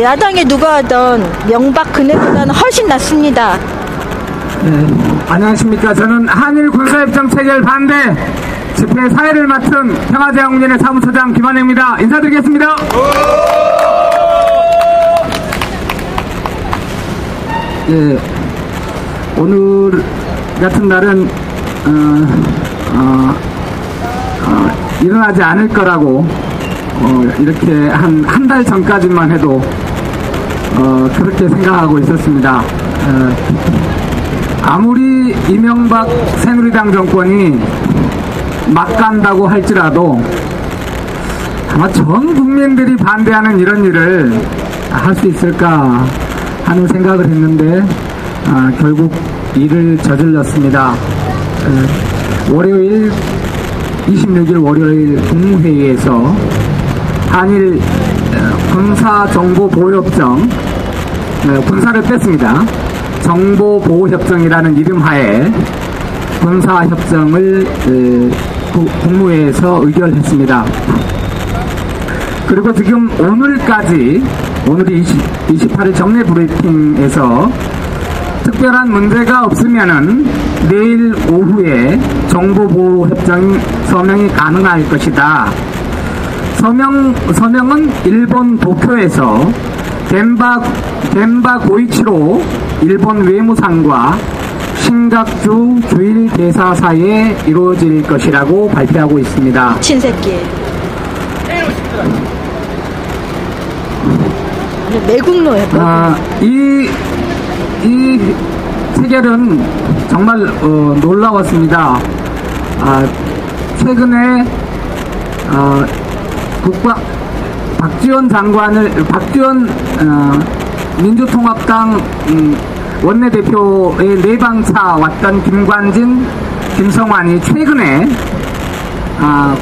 야당에 누가 하던 명박 그네보다는 훨씬 낫습니다. 네, 안녕하십니까. 저는 한일 군사협정 체결 반대 집회 사회를 맡은 평화제국민의 사무처장 김한혜입니다. 인사드리겠습니다. 예, 오늘 같은 날은 일어나지 않을 거라고 이렇게 한 달 전까지만 해도 그렇게 생각하고 있었습니다. 아무리 이명박 새누리당 정권이 막 간다고 할지라도 아마 전 국민들이 반대하는 이런 일을 할 수 있을까 하는 생각을 했는데 결국 일을 저질렀습니다. 월요일 26일 월요일 국무회의에서 한일 군사정보보호협정 군사를 뺐습니다. 정보보호협정이라는 이름하에 군사협정을 국무회에서 의결했습니다. 그리고 지금 오늘까지 오늘이 28일 정례 브리핑에서 특별한 문제가 없으면은 내일 오후에 정보보호협정 서명이 가능할 것이다. 서명은 일본 도쿄에서 덴바 고이치로 일본 외무상과 신각주 주일 대사사에 이루어질 것이라고 발표하고 있습니다. 친새끼. 매국노예요. 이 체결은 정말 놀라웠습니다. 최근에 박지원 민주통합당 원내대표의 내방차 왔던 김관진, 김성환이 최근에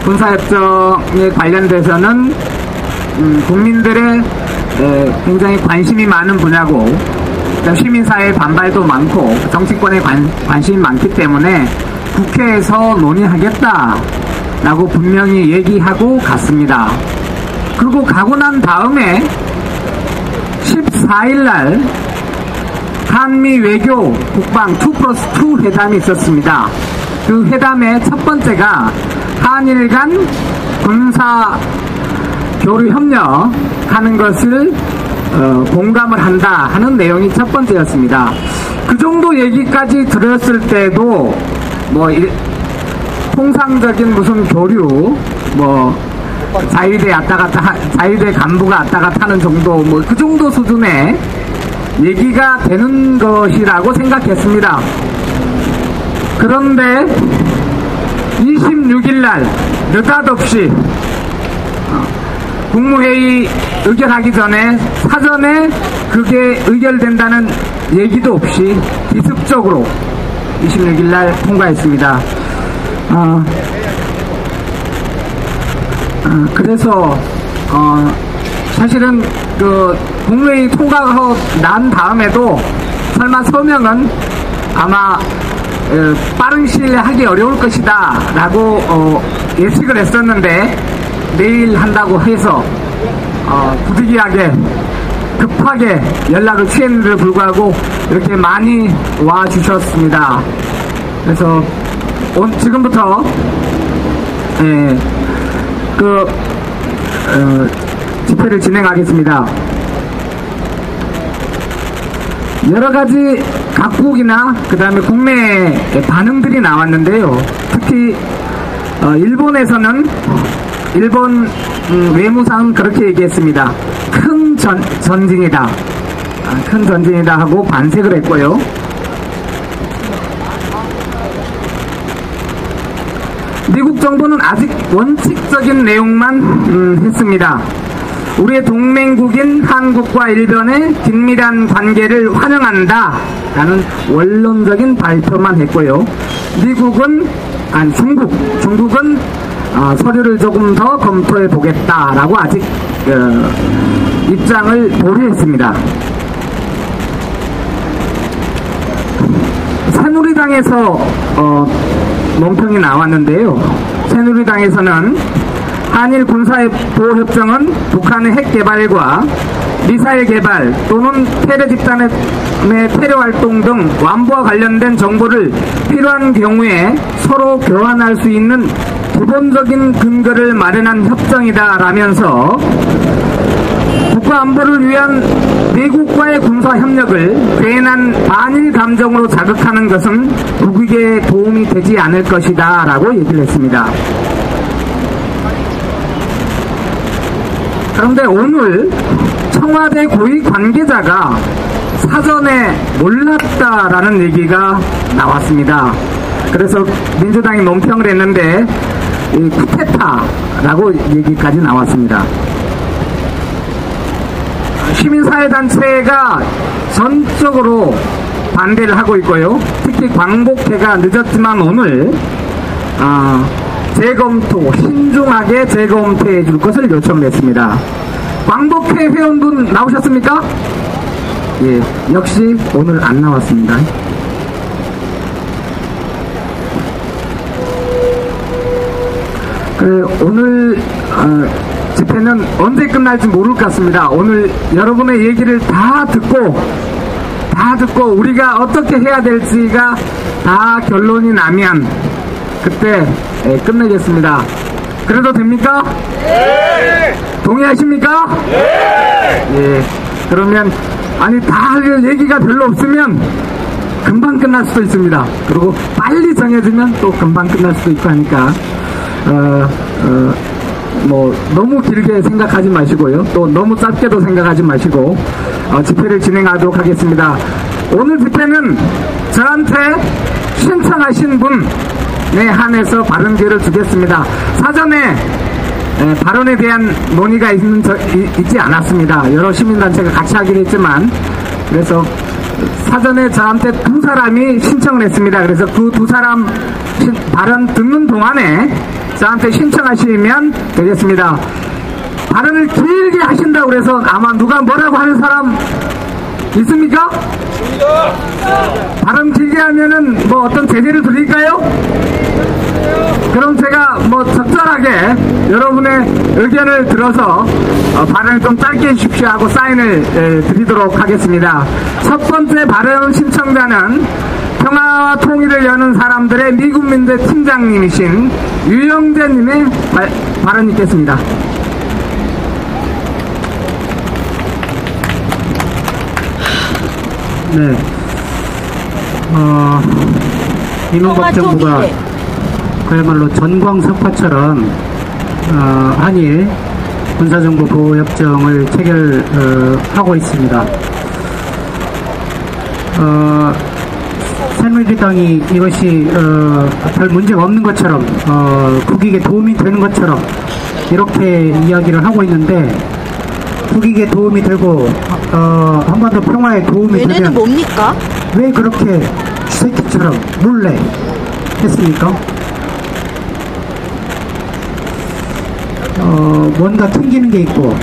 군사협정에 관련돼서는 국민들의 굉장히 관심이 많은 분야고 시민사회의 반발도 많고 정치권에 관심이 많기 때문에 국회에서 논의하겠다라고 분명히 얘기하고 갔습니다. 그리고 가고 난 다음에 14일날 한미 외교 국방 2+2 회담이 있었습니다. 그 회담의 첫 번째가 한일 간 군사 교류 협력하는 것을 공감을 한다 하는 내용이 첫 번째였습니다. 그 정도 얘기까지 들었을 때도 통상적인 무슨 교류 자위대 자위대 간부가 왔다 갔다 하는 정도 그 정도 수준의 얘기가 되는 것이라고 생각했습니다. 그런데 26일날 느닷없이 국무회의 의결하기 전에 사전에 그게 의결된다는 얘기도 없이 기습적으로 26일날 통과했습니다. 그래서 사실은 그 국무회의 통과하고 난 다음에도 설마 서명은 아마 빠른 시일에 하기 어려울 것이다 라고 예측을 했었는데 내일 한다고 해서 부득이하게 급하게 연락을 취했는데도 불구하고 이렇게 많이 와주셨습니다. 그래서 지금부터 집회를 진행하겠습니다. 여러가지 각국이나 그 다음에 국내 반응들이 나왔는데요. 특히 일본에서는 일본 외무상은 그렇게 얘기했습니다. 큰 전진이다. 큰 전진이다 하고 반색을 했고요. 미국 정부는 아직 원칙적인 내용만 했습니다. 우리의 동맹국인 한국과 일본의 긴밀한 관계를 환영한다 라는 원론적인 발표만 했고요. 중국은 서류를 조금 더 검토해 보겠다라고 아직 입장을 보류했습니다. 새누리당에서 논평이 나왔는데요. 새누리당에서는 한일 군사보호협정은 북한의 핵 개발과 미사일 개발 또는 테러 집단의 테러 활동 등 완보와 관련된 정보를 필요한 경우에 서로 교환할 수 있는 기본적인 근거를 마련한 협정이다라면서 국가안보를 위한 미국과의 군사협력을 괜한 반일 감정으로 자극하는 것은 국익에 도움이 되지 않을 것이다 라고 얘기를 했습니다. 그런데 오늘 청와대 고위 관계자가 사전에 몰랐다라는 얘기가 나왔습니다. 그래서 민주당이 논평을 했는데 쿠데타라고 얘기까지 나왔습니다. 시민사회단체가 전적으로 반대를 하고 있고요. 특히 광복회가 늦었지만 오늘 신중하게 재검토해 줄 것을 요청했습니다. 광복회 회원분 나오셨습니까? 예, 역시 오늘 안 나왔습니다. 오늘 집회는 언제 끝날지 모를 것 같습니다. 오늘 여러분의 얘기를 다 듣고 우리가 어떻게 해야 될지가 다 결론이 나면 그때 끝내겠습니다. 그래도 됩니까? 네! 동의하십니까? 네! 예. 그러면 다 할 얘기가 별로 없으면 금방 끝날 수도 있습니다. 그리고 빨리 정해지면 또 금방 끝날 수도 있고 하니까 너무 길게 생각하지 마시고요. 또 너무 짧게도 생각하지 마시고 집회를 진행하도록 하겠습니다. 오늘 집회는 저한테 신청하신 분에 한해서 발언 기회를 주겠습니다. 사전에 발언에 대한 논의가 있지 않았습니다. 여러 시민단체가 같이 하기로 했지만 그래서 사전에 저한테 두 사람이 신청을 했습니다. 그래서 그 두 사람 발언 듣는 동안에 저한테 신청하시면 되겠습니다. 발언을 길게 하신다고 그래서 아마 누가 뭐라고 하는 사람 있습니까? 발언 길게 하면은 어떤 제재를 드릴까요? 그럼 제가 적절하게 여러분의 의견을 들어서 발언을 좀 짧게 해주십시오 하고 사인을 드리도록 하겠습니다. 첫 번째 발언 신청자는 평화와 통일을 여는 사람들의 미국민대 팀장님이신 유영재님의 발언이 있겠습니다. 네. 이명박 정부가 그야말로 전광석화처럼 한일 군사정보 보호협정을 체결하고 있습니다. 새누리당이 이것이 별 문제가 없는 것처럼 국익에 도움이 되는 것처럼 이렇게 이야기를 하고 있는데 국익에 도움이 되고 한반도 평화에 도움이 되면 뭡니까? 왜 그렇게 새끼처럼 몰래 했습니까? 뭔가 튕기는 게 있고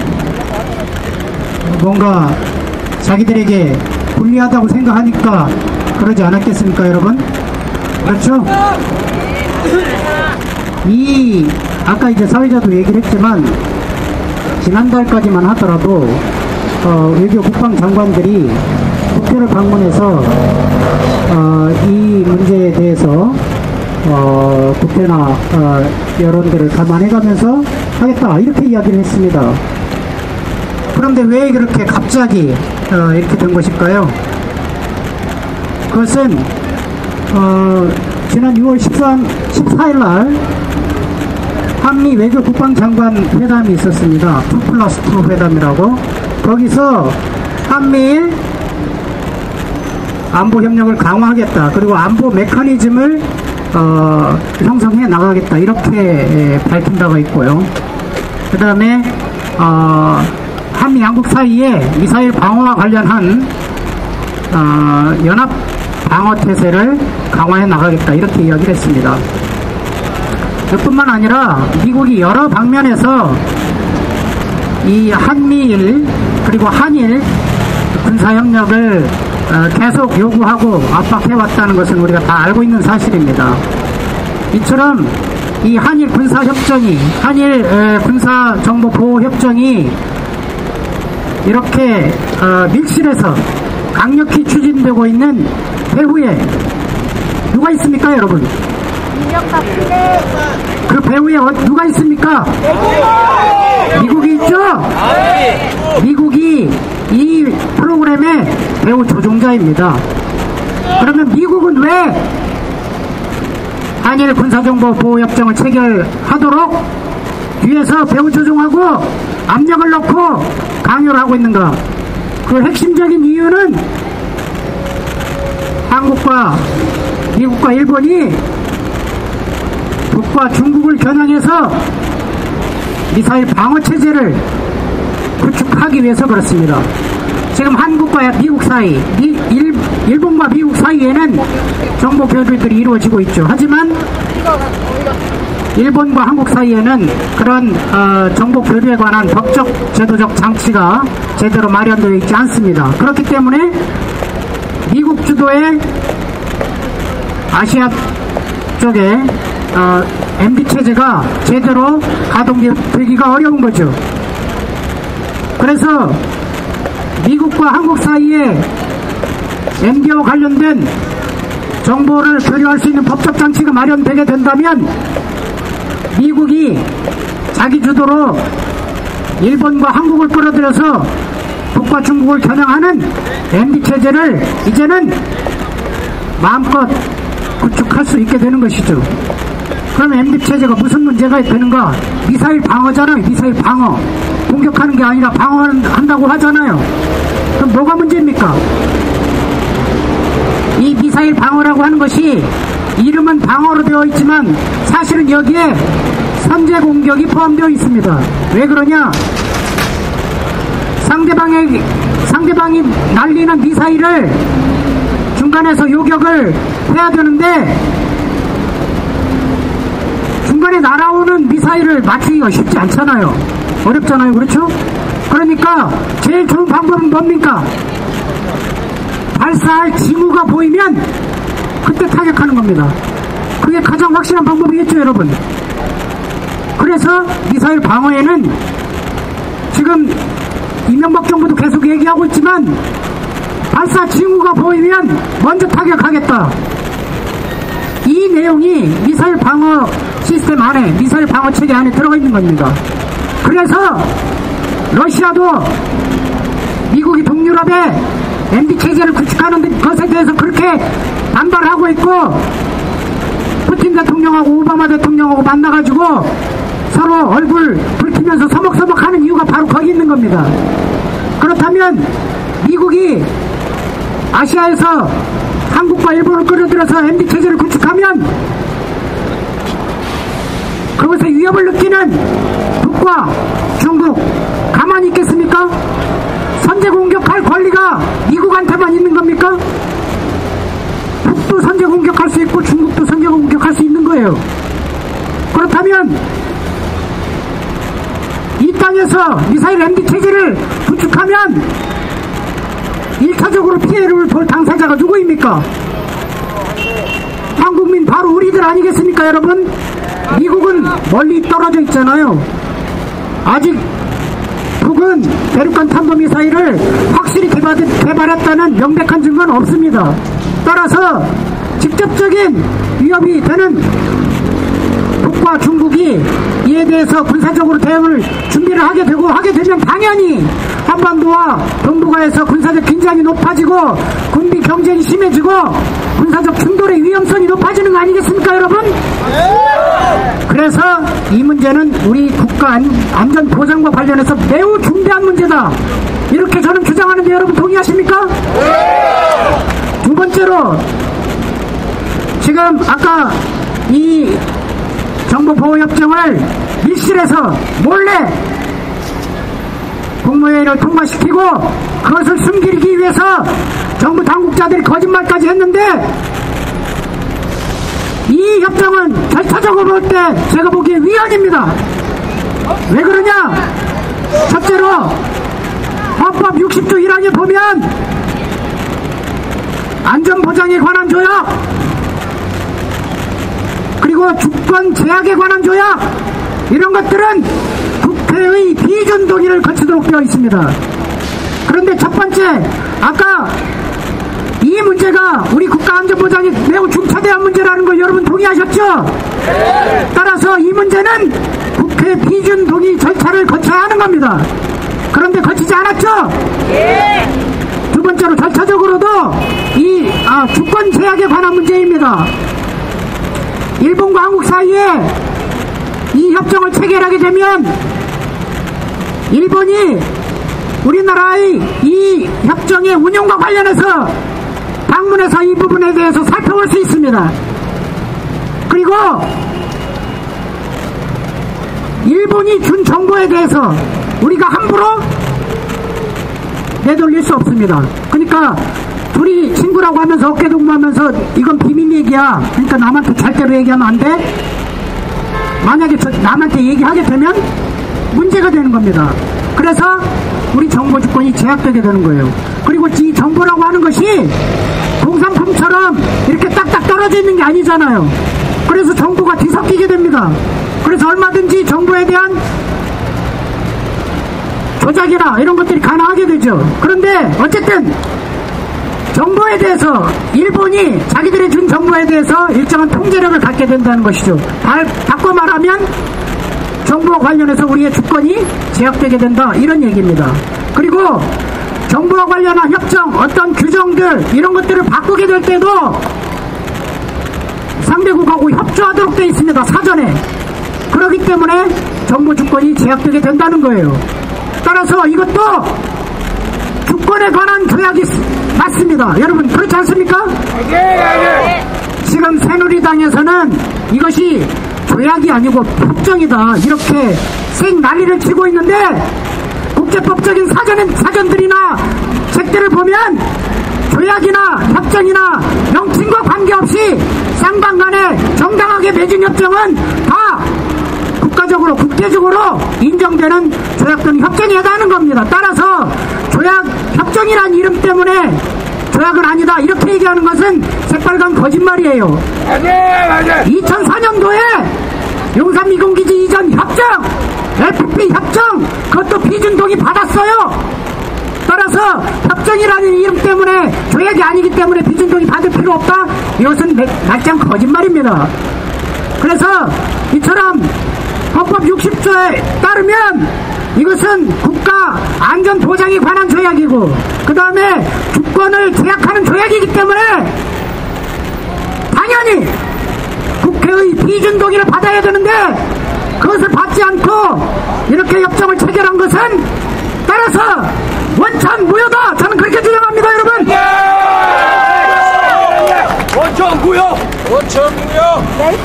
뭔가 자기들에게 불리하다고 생각하니까 그러지 않았겠습니까, 여러분? 그렇죠? 아까 이제 사회자도 얘기를 했지만 지난달까지만 하더라도 외교 국방장관들이 국회를 방문해서 이 문제에 대해서 국회나 여론들을 감안해가면서 하겠다 이렇게 이야기를 했습니다. 그런데 왜 그렇게 갑자기 이렇게 된 것일까요? 그것은 지난 6월 14일날 한미 외교 국방장관 회담이 있었습니다. 2+2 회담이라고. 거기서 한미일 안보 협력을 강화하겠다. 그리고 안보 메커니즘을 형성해 나가겠다. 이렇게 밝힌 바가 있고요. 그 다음에 한미 양국 사이에 미사일 방어와 관련한 연합 방어 태세를 강화해 나가겠다. 이렇게 이야기를 했습니다. 뿐만 아니라 미국이 여러 방면에서 이 한미일 그리고 한일 군사협력을 계속 요구하고 압박해왔다는 것은 우리가 다 알고 있는 사실입니다. 이처럼 이 한일 군사협정이 한일 군사정보보호협정이 이렇게 밀실에서 강력히 추진되고 있는 배후에 누가 있습니까, 여러분? 그 배후에 누가 있습니까? 미국이 있죠? 미국이 이 프로그램의 배후 조종자입니다. 그러면 미국은 왜 한일 군사정보보호협정을 체결하도록 뒤에서 배후 조종하고 압력을 넣고 강요를 하고 있는가? 그 핵심적인 이유는 한국과 미국과 일본이 북과 중국을 겨냥해서 미사일 방어체제를 구축하기 위해서 그렇습니다. 지금 한국과 미국 사이, 일본과 미국 사이에는 정보 교류들이 이루어지고 있죠. 하지만 일본과 한국 사이에는 그런 정보 교류에 관한 법적, 제도적 장치가 제대로 마련되어 있지 않습니다. 그렇기 때문에 미국 주도의 아시아 쪽에 MD 체제가 제대로 가동되기가 어려운 거죠. 그래서 미국과 한국 사이에 MD와 관련된 정보를 교류할 수 있는 법적 장치가 마련되게 된다면 미국이 자기 주도로 일본과 한국을 끌어들여서 북과 중국을 겨냥하는 MD 체제를 이제는 마음껏 구축할 수 있게 되는 것이죠. 그럼 MD 체제가 무슨 문제가 되는가? 미사일 방어잖아요. 미사일 방어. 공격하는 게 아니라 방어한다고 하잖아요. 그럼 뭐가 문제입니까? 이 미사일 방어라고 하는 것이 이름은 방어로 되어 있지만 사실은 여기에 선제 공격이 포함되어 있습니다. 왜 그러냐? 상대방이 날리는 미사일을 중간에서 요격을 해야 되는데 중간에 날아오는 미사일을 맞추기가 쉽지 않잖아요. 어렵잖아요. 그렇죠? 그러니까 제일 좋은 방법은 뭡니까? 발사할 징후가 보이면 그때 타격하는 겁니다. 그게 가장 확실한 방법이겠죠, 여러분? 그래서 미사일 방어에는 지금 이명박 정부도 계속 얘기하고 있지만 발사 징후가 보이면 먼저 타격하겠다. 이 내용이 미사일 방어 시스템 안에, 미사일 방어 체계 안에 들어가 있는 겁니다. 그래서 러시아도 미국이 북유럽에 MD 체제를 구축하는 것에 대해서 그렇게 반발하고 있고, 푸틴 대통령하고 오바마 대통령하고 만나가지고 서로 얼굴 붉히면서 서먹서먹하는 이유가 바로 거기 있는 겁니다. 그렇다면 미국이 아시아에서 한국과 일본을 끌어들여서 MD 체제를 구축하면 그것에 위협을 느끼는 북과 중국 가만히 있겠습니까? 선제 공격할 권리가 미국한테만 있는 겁니까? 북도 선제 공격할 수 있고 중국도 선제 공격할 수 있는 거예요. 그렇다면 이 땅에서 미사일 MD 체제를 구축하면 1차적으로 피해를 볼 당사자가 누구입니까? 한국민 바로 우리들 아니겠습니까, 여러분? 미국은 멀리 떨어져 있잖아요. 아직 북은 대륙간 탄도미사일을 확실히 개발했다는 명백한 증거는 없습니다. 따라서 직접적인 위협이 되는 북과 중국이 이에 대해서 군사적으로 대응을 준비를 하게 되면 당연히 한반도와 동북아에서 군사적 긴장이 높아지고 군비 경쟁이 심해지고 군사적 충돌의 위험성이 높아지는 거 아니겠습니까, 여러분? 그래서 이 문제는 우리 국가 안전 보장과 관련해서 매우 중대한 문제다, 이렇게 저는 주장하는데 여러분 동의하십니까? 두 번째로, 지금 아까 이 정보보호협정을 밀실에서 몰래 국무회의를 통과시키고 그것을 숨기기 위해서 정부 당국자들이 거짓말까지 했는데, 이 협정은 절차적으로 볼 때 제가 보기에 위헌입니다. 왜 그러냐? 첫째로 헌법 60조 1항에 보면 안전보장에 관한 조약, 그리고 주권 제약에 관한 조약, 이런 것들은 국회의 비준 동의를 거치도록 되어 있습니다. 그런데 첫 번째, 아까 이 문제가 우리 국가안전보장이 매우 중차대한 문제라는 걸 여러분 동의하셨죠? 따라서 이 문제는 국회批准 동의 절차를 거쳐야 하는 겁니다. 그런데 거치지 않았죠? 두 번째로 절차적으로도 이 주권 제약에 관한 문제입니다. 일본과 한국 사이에 이 협정을 체결하게 되면 일본이 우리나라의 이 협정의 운용과 관련해서 방문해서 이 부분에 대해서 살펴볼 수 있습니다. 그리고 일본이 준 정보에 대해서 우리가 함부로 내돌릴 수 없습니다. 그러니까 둘이 친구라고 하면서 어깨동무하면서 이건 비밀 얘기야, 그러니까 남한테 절대로 얘기하면 안 돼. 만약에 남한테 얘기하게 되면 문제가 되는 겁니다. 그래서 우리 정보주권이 제약되게 되는 거예요. 그리고 이 정보라고 하는 것이 공산품처럼 이렇게 딱딱 떨어져 있는 게 아니잖아요. 그래서 정보가 뒤섞이게 됩니다. 그래서 얼마든지 정보에 대한 조작이나 이런 것들이 가능하게 되죠. 그런데 어쨌든 정보에 대해서 일본이 자기들이 준 정보에 대해서 일정한 통제력을 갖게 된다는 것이죠. 바꿔 말하면 정보와 관련해서 우리의 주권이 제약되게 된다, 이런 얘기입니다. 그리고 정보와 관련한 협정, 어떤 규정들 이런 것들을 바꾸게 될 때도 상대국하고 협조하도록 되어 있습니다, 사전에. 그렇기 때문에 정보 주권이 제약되게 된다는 거예요. 따라서 이것도 주권에 관한 조약이 맞습니다. 여러분 그렇지 않습니까? 지금 새누리당에서는 이것이 조약이 아니고 협정이다 이렇게 생난리를 치고 있는데, 국제법적인 사전들이나 책들을 보면 조약이나 협정이나 명칭과 관계없이 쌍방 간에 정당하게 맺은 협정은 다 국가적으로 국제적으로 인정되는 조약 또는 협정이 하다는 겁니다. 따라서 조약 협정이란 이름 때문에 조약은 아니다 이렇게 얘기하는 것은 새빨간 거짓말이에요. 2004년도에 용산 미군기지 이전 협정, FP 협정, 그것도批准 동의 받았어요. 따라서 협정이라는 이름 때문에 조약이 아니기 때문에批准 동의 받을 필요 없다, 이것은 말짱 거짓말입니다. 그래서 이처럼 헌법 60조에 따르면 이것은 국가 안전 보장에 관한 조약이고 그 다음에 주권을 제약하는 조약이기 때문에 당연히 국회의批准 동의를 받아야 되는데, 그것을 받지 않고 이렇게 협정을 체결한 것은 따라서 원천 무효다, 저는 그렇게 주장합니다. 여러분, 원천 무효. 네,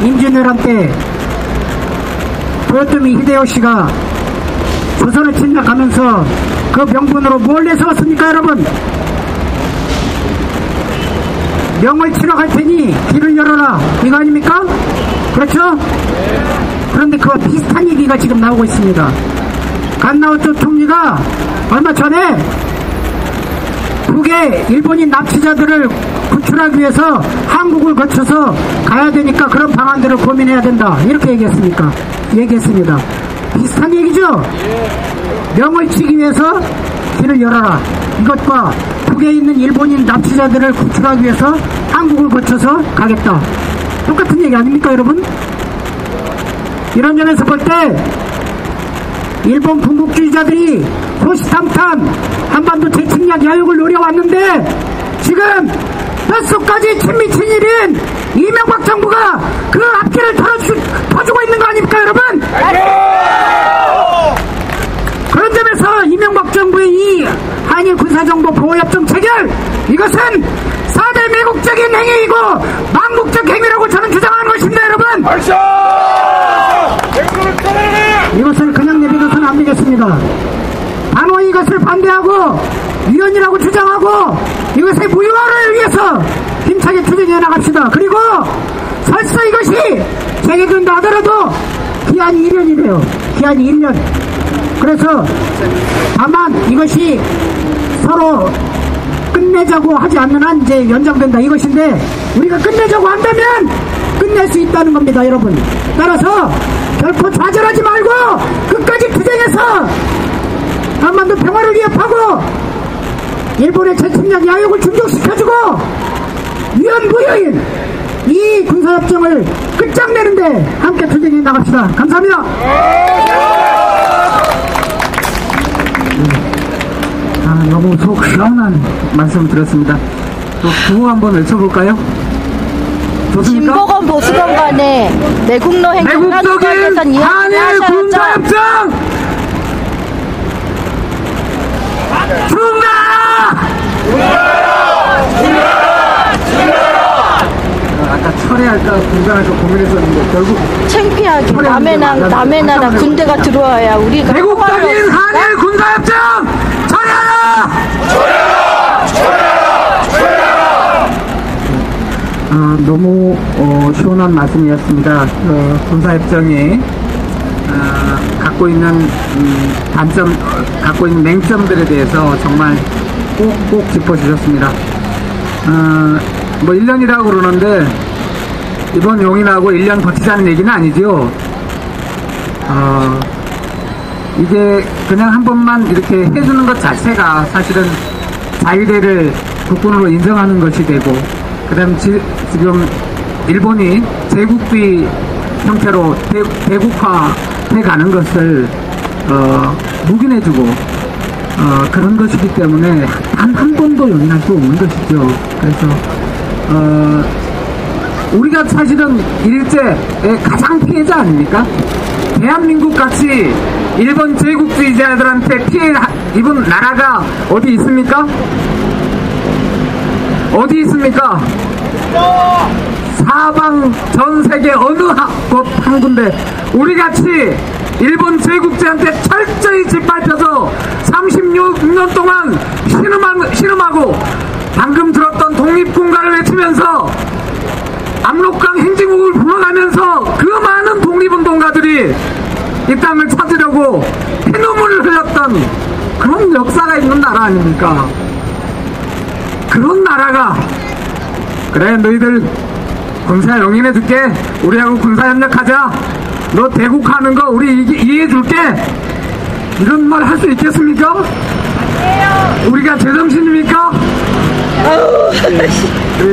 임진왜란 때 도요토미 히데요시가 조선을 침략하면서 그 명분으로 뭘 내세웠습니까? 여러분, 명을 치러 갈 테니 길을 열어라, 이거 아닙니까? 그렇죠? 그런데 그와 비슷한 얘기가 지금 나오고 있습니다. 간나오토 총리가 얼마 전에 북의 일본인 납치자들을 구출하기 위해서 한국을 거쳐서 가야 되니까 그런 방안들을 고민해야 된다, 이렇게 얘기했습니다. 비슷한 얘기죠? 명을 치기 위해서 길을 열어라, 이것과 북에 있는 일본인 납치자들을 구출하기 위해서 한국을 거쳐서 가겠다, 똑같은 얘기 아닙니까 여러분? 이런 점에서 볼 때 일본 군국주의자들이 호시탐탐 한반도 재침략 야욕을 노려왔는데 지금 뼛속까지 친미친일인 이명박 정부가 그 앞길을 터주고 있는 거 아닙니까 여러분? 그런 점에서 이명박 정부의 이 한일 군사정보 보호협정 체결, 이것은 4대 매국적인 행위이고 망국적 행위라고 저는 주장하는 것입니다. 여러분, 이것을 그냥 내버려서는 안 되겠습니다. 단호히 이것을 반대하고 위헌이라고 주장하고 이것의 무효화를 위해서 힘차게 투쟁해 나갑시다. 그리고 설사 이것이 체결된다 하더라도 기한이 1년이래요. 기한이 1년. 그래서 다만 이것이 서로 끝내자고 하지 않는 한 이제 연장된다, 이것인데 우리가 끝내자고 한다면 끝낼 수 있다는 겁니다. 여러분, 따라서 결코 좌절하지 말고 끝까지 투쟁해서 한반도 평화를 위협하고 일본의 제침략 야욕을 충족시켜주고 유연무효인 이 군사협정을 끝장내는데 함께 투쟁해 나갑시다. 감사합니다. 너무 속 시원한 말씀 드렸습니다. 또 구호 한번 외쳐볼까요? 좋습니까? 진보건 보수건 간에 내국노 행정을 하는 것에 대해서는 내국적인 한일 군사협정 중단하라! 아까 철회할까 중단할까 고민했었는데 결국 창피하게 남의 나라 군대가 들어와야 우리가 내국적인 한일 군사협정 철회하라! 너무 시원한 말씀이었습니다. 군사협정이 갖고 있는 단점, 갖고 있는 맹점들에 대해서 정말 꼭꼭 짚어주셨습니다. 뭐 1년이라고 그러는데 이번 용인하고 1년 버티자는 얘기는 아니지요. 이게 그냥 한 번만 이렇게 해주는 것 자체가 사실은 자위대를 국군으로 인정하는 것이 되고, 그 다음 지금 일본이 제국주의 형태로 대국화해 가는 것을 묵인해주고 그런 것이기 때문에 단 한 번도 용인할 수 없는 것이죠. 그래서 우리가 사실은 일제의 가장 피해자 아닙니까? 대한민국 같이 일본 제국주의자들한테 피해 입은 나라가 어디 있습니까? 어디 있습니까? 사방 전 세계 어느 곳 한 군데 우리같이 일본 제국주의한테 철저히 짓밟혀서 36년 동안 신음하고 방금 들었던 독립군가를 외치면서 압록강 행진곡을 불러가면서 그 많은 독립운동가들이 이 땅을 찾으려고 피눈물을 흘렸던 그런 역사가 있는 나라 아닙니까? 그런 나라가 그래 너희들 군사 용인해줄게, 우리하고 군사협력하자, 너 대국하는 거 우리 이해해줄게, 이런 말 할 수 있겠습니까? 우리가 제정신입니까? 네,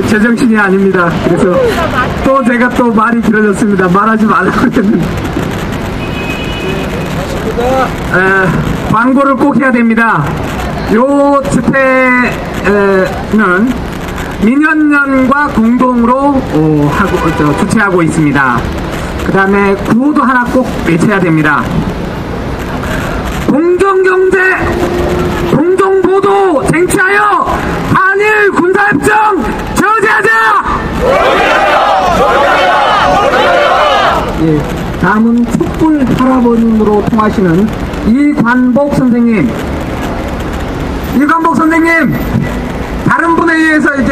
제정신이 아닙니다. 그래서 또 제가 또 말이 길어졌습니다. 말하지 말라고 했는데 광고를 꼭 해야 됩니다. 요 집회는 민현년과 공동으로 주최하고 있습니다. 그 다음에 구호도 하나 꼭 외쳐야 됩니다. 공정경제, 공정보도 쟁취하여 한일 군사협정 저지하자! 예, 다음은 촛불 할아버님으로 통하시는 이관복 선생님. 이관복 선생님, 다른 분에 의해서 이제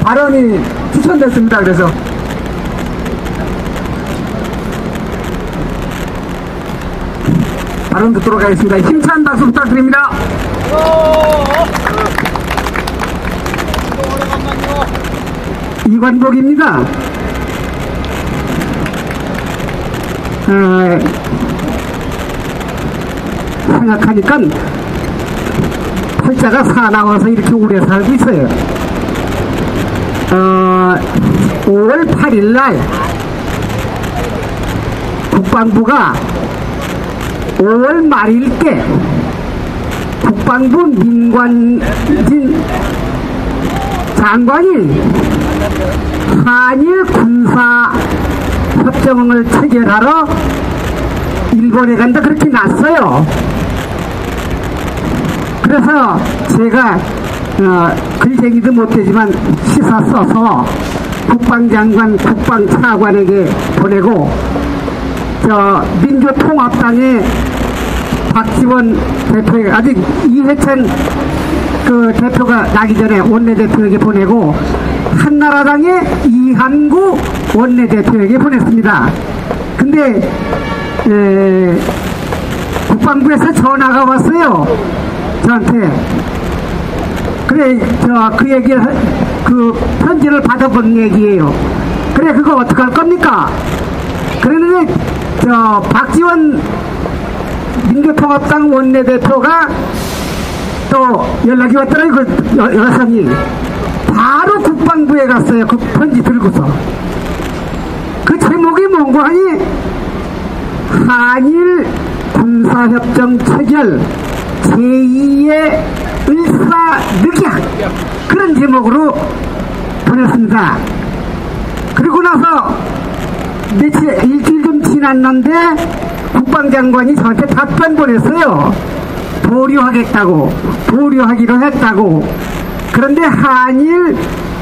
발언이 추천됐습니다. 그래서 발언 듣도록 하겠습니다. 힘찬 박수 부탁드립니다. 이관복입니다. 생각하니까 팔자가 사나워서 이렇게 오래 살고 있어요. 5월 8일날 국방부가 5월 말일 때 국방부 민관진 장관이 한일 군사 협정을 체결하러 일본에 간다 그렇게 났어요. 그래서 제가 글쟁이도 못되지만 시사 써서 국방장관, 국방차관에게 보내고 민주통합당의 박지원 대표에게, 아직 이회찬 그 대표가 나기 전에 원내대표에게 보내고 한나라당의 이한구 원내대표에게 보냈습니다. 근데 국방부에서 전화가 왔어요, 저한테. 그래, 그 얘기를, 그 편지를 받아본 얘기예요. 그래, 그거 어떡할 겁니까? 그랬는데 박지원 민주통합당 원내대표가 또 연락이 왔더라고요. 그 여사님이 바로 국방부에 갔어요. 그 편지 들고서. 그 제목이 뭔고 하니 한일 군사협정 체결 제2의 을사늑약, 그런 제목으로 보냈습니다. 그리고 나서 일주일 좀 지났는데 국방장관이 저한테 답변 보냈어요. 보류하기로 했다고. 그런데 한일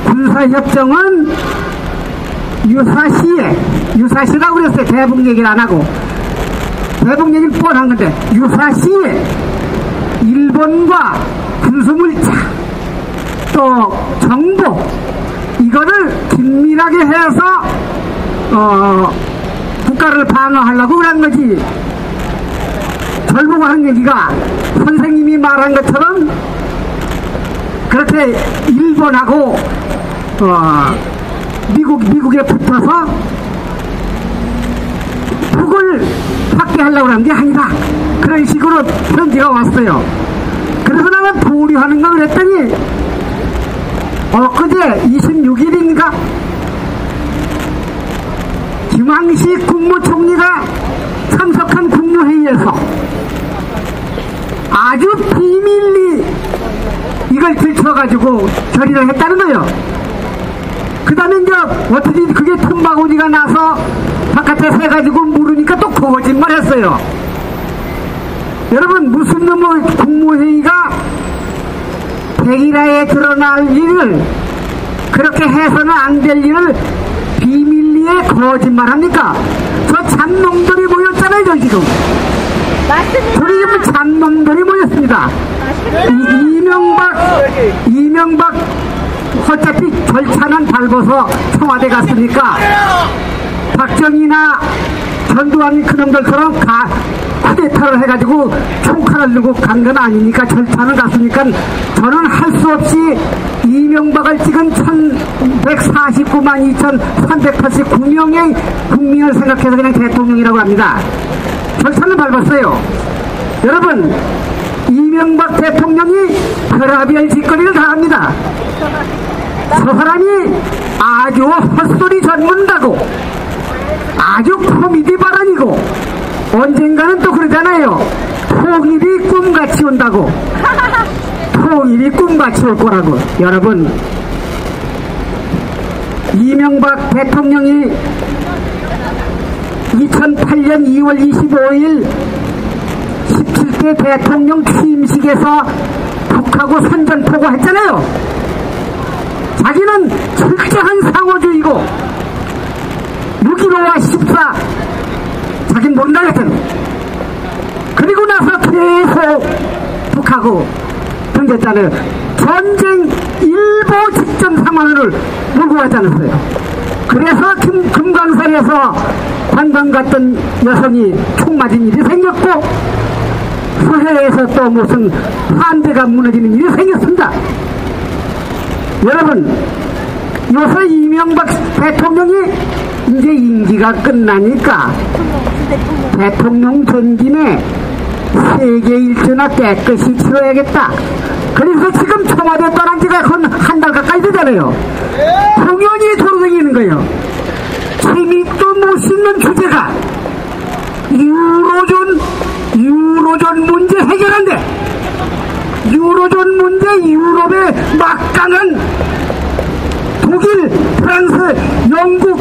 군사협정은 유사시라고 그랬어요. 대북 얘기를 안 하고. 대북 얘기는 뻔한 건데, 유사시에 일본과 군수물자, 또 정보, 이거를 긴밀하게 해서 국가를 방어하려고 그런 거지. 절보고 하는 얘기가 선생님이 말한 것처럼 그렇게 일본하고 미국에 붙어서 북을 확대하려고 하는 게 아니다. 그런 식으로 편지가 왔어요. 그래서 나는 보류하는 걸 그랬더니 엊그제 26일인가 김황식 국무총리가 참석한 국무회의에서 아주 비밀리 이걸 들춰가지고 결의를 했다는 거예요. 그 다음에 이제 어떻게 그게 틈바구니가 나서 바깥에 세가지고 물으니까 또 거짓말 했어요. 여러분, 무슨 놈의 국무회의가 백일하에 드러날 일을, 그렇게 해서는 안 될 일을 비밀리에 거짓말합니까? 저 잡놈들이 모였잖아요, 저 지금. 맞습니다. 저기 지금 잡놈들이 모였습니다. 이명박 어차피 절차는 밟아서 청와대 갔으니까 박정희나 전두환 그놈들처럼 쿠데타를 해가지고 총칼을 들고 간 건 아니니까 절차는 갔으니까 저는 할 수 없이 이명박을 찍은 1149만 2389명의 국민을 생각해서 그냥 대통령이라고 합니다. 절차는 밟았어요. 여러분, 이명박 대통령이 별의별 짓거리를 다 합니다. 저 사람이 아주 헛소리 전문가고 아주 코미디 발언이고 언젠가는 또 그러잖아요. 통일이 꿈같이 온다고. 통일이 꿈같이 올 거라고. 여러분, 이명박 대통령이 2008년 2월 25일 17대 대통령 취임식에서 북하고 선전포고 했잖아요. 자기는 철저한 상호주의고 6.15와 14 자기는 모른다 했잖아요. 그리고 나서 계속 북하고 던졌잖아요. 전쟁 일보 직전 상황을 몰고 가지 않았어요. 그래서 금강산에서 관광 갔던 여성이 총 맞은 일이 생겼고, 서해에서 또 무슨 환대가 무너지는 일이 생겼습니다. 여러분, 요새 이명박 대통령이 이제 임기가 끝나니까 대통령 전김에 세계 일주나 깨끗이 치러야겠다. 그래서 지금 청와대 떠난 지가 한 달 가까이 되잖아요. 공연이 돌아다니는 거예요. 재미도 못 씹는 주제가 유로존 문제 해결한대. 유로존 문제, 유럽의 막강한 독일, 프랑스, 영국,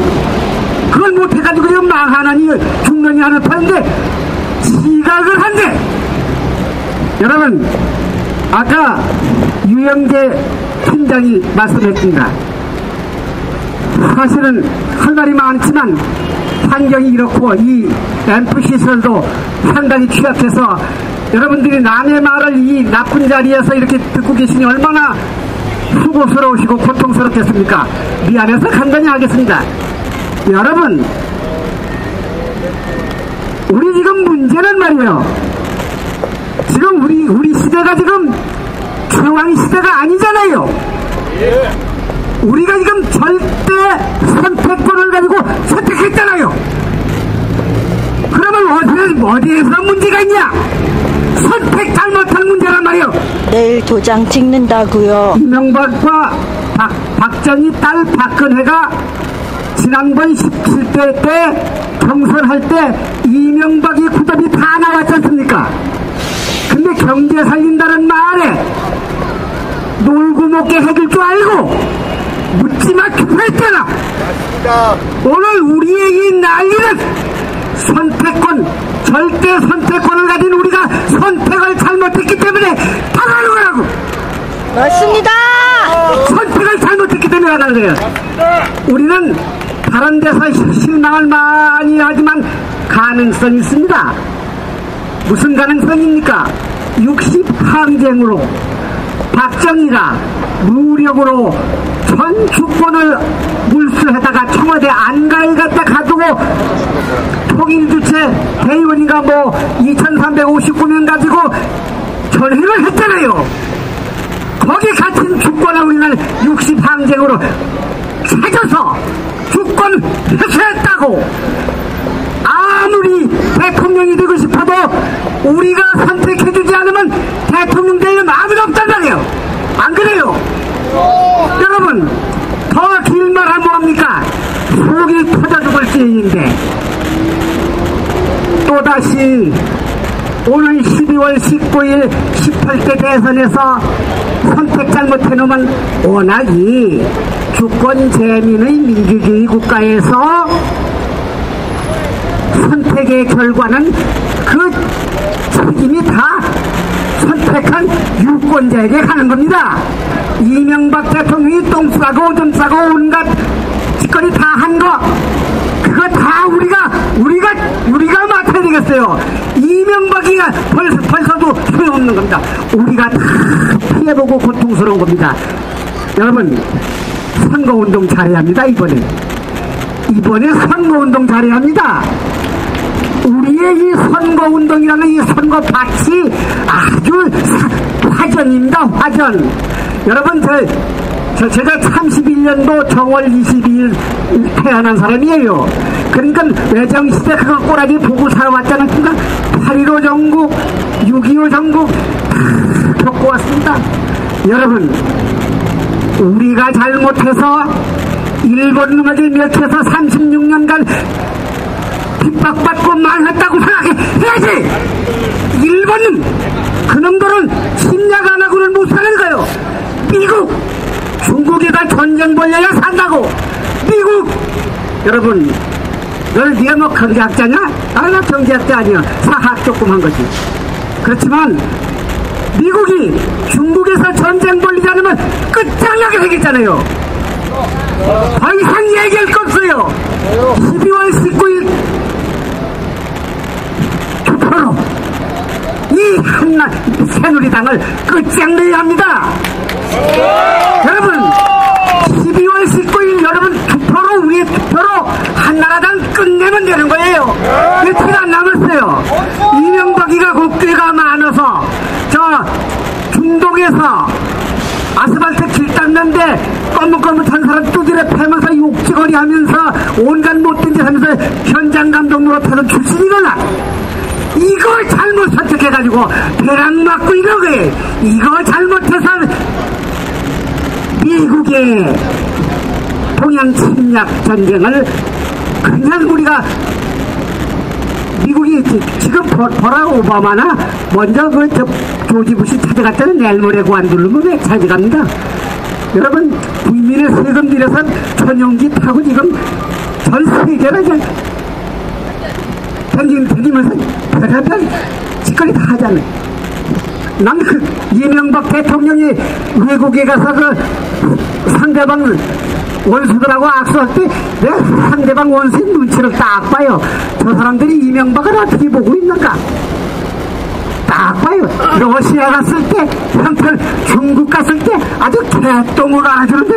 그걸 못해가지고 지금 망하느니 죽느니 하는 판인데 지각을 한대. 여러분, 아까 유영재 팀장이 말씀했습니다. 사실은 할 말이 많지만 환경이 이렇고 이 앰프 시설도 상당히 취약해서 여러분들이 남의 말을 이 나쁜 자리에서 이렇게 듣고 계시니 얼마나 수고스러우시고 고통스럽겠습니까? 미안해서 간단히 하겠습니다. 여러분, 우리 지금 문제는 말이에요. 지금 우리 시대가 지금 중앙 시대가 아니잖아요. 우리가 지금 절대 선택권을 가지고 선택했잖아요. 어디에서 문제가 있냐? 선택 잘못한 문제란 말이요. 내일 도장 찍는다고요. 이명박과 박정희 딸 박근혜가 지난번 17대 때 경선할 때 이명박이 구답이 다 나왔지 않습니까? 근데 경제 살린다는 말에 놀고 먹게 해줄 줄 알고 묻지마 투표했잖아. 오늘 우리의 이 난리는 선택권, 절대 선택권을 가진 우리가 선택을 잘못했기 때문에 당하는 거라고. 맞습니다. 선택을 잘못했기 때문에 나가는 거예요. 우리는 다른 데서 실망을 많이 하지만 가능성이 있습니다. 무슨 가능성입니까? 60항쟁으로 박정희가 무력으로 전 주권을 물수해다가 청와대 안가에 갖다 가두고 통일주체 대의원인가 2359명 가지고 전횡을 했잖아요. 거기 갇힌 주권을 우리는 60항쟁으로 찾아서 주권 회수했다고. 아무리 대통령이 되고 싶어도 우리가 선택해주지 않으면 대통령 될 마음이 없단 말이에요. 안 그래요? 여러분, 더 긴 말하면 뭐합니까? 속이 터져 죽을 지인인데 또다시 오늘 12월 19일 18대 대선에서 선택 잘못해놓으면 워낙이 주권 재민의 민주주의 국가에서 선택의 결과는 그 책임이 다 선택한 유권자에게 가는 겁니다. 이명박 대통령이 똥 싸고 오줌 싸고 온갖 짓거리 다 한 거, 그거 다 우리가 맡아야 되겠어요. 이명박이가 벌써도 소용없는 겁니다. 우리가 다 피해보고 고통스러운 겁니다. 여러분, 선거운동 잘해야 합니다. 이번에 선거운동 잘해야 합니다. 우리의 이 선거운동이라는 이 선거밭이 아주 화전입니다. 화전. 여러분, 제가 31년도 정월 22일 태어난 사람이에요. 그러니까 외정시대 그거 꼬라지 보고 살아왔잖아요. 8.15 전국, 6.25 전국 다 겪고 왔습니다. 여러분, 우리가 잘못해서 일본 놈에게 밀쳐서 36년간 핍박받고 말했다고 생각해야지. 일본은 그놈들은 침략 안 하고는 못 사는 거예요. 미국, 중국에다 전쟁 벌려야 산다고. 미국, 여러분, 네가 뭐 경제학자냐? 나 경제학자 아니야. 사학 조금 한 거지. 그렇지만 미국이 중국에서 전쟁 벌리지 않으면 끝장나게 생겼잖아요. 더 이상 얘기할 거 없어요. 12월 19일 투표로 이 한나 새누리당을 끝장내야 합니다. 여러분, 12월 19일 여러분 투표로, 우리의 투표로 한나라당 끝내면 되는 거예요. 며칠 안 남았어요. 이명박이가 국대가 많아서 저 중동에서 아스팔트 길 닦는데 꺼뭇꺼뭇한 사람 두드려 패면서 욕지거리 하면서 온갖 못된 짓 하면서 현장 감독 노릇하는 출신이거나, 이거 잘못 선택해가지고 벼락 맞고 이런 거예요. 이거 잘못해서 미국의 동양 침략 전쟁을 그냥 우리가, 미국이 지금 버락 오바마나 먼저 조지 부시 찾아갔다는 내일 모레 관두려면 왜 찾아갑니다. 여러분, 국민의 세금 들여서 전용기 타고 지금 전 세계가 이제 댕기면서 별의별 짓거리 다 하잖아요. 난 이명박 대통령이 외국에 가서 상대방 원수들하고 악수할 때 내가 상대방 원수의 눈치를 딱 봐요. 저 사람들이 이명박을 어떻게 보고 있는가 딱 봐요. 러시아 갔을 때, 한편 중국 갔을 때 아주 개똥으로 안아주는데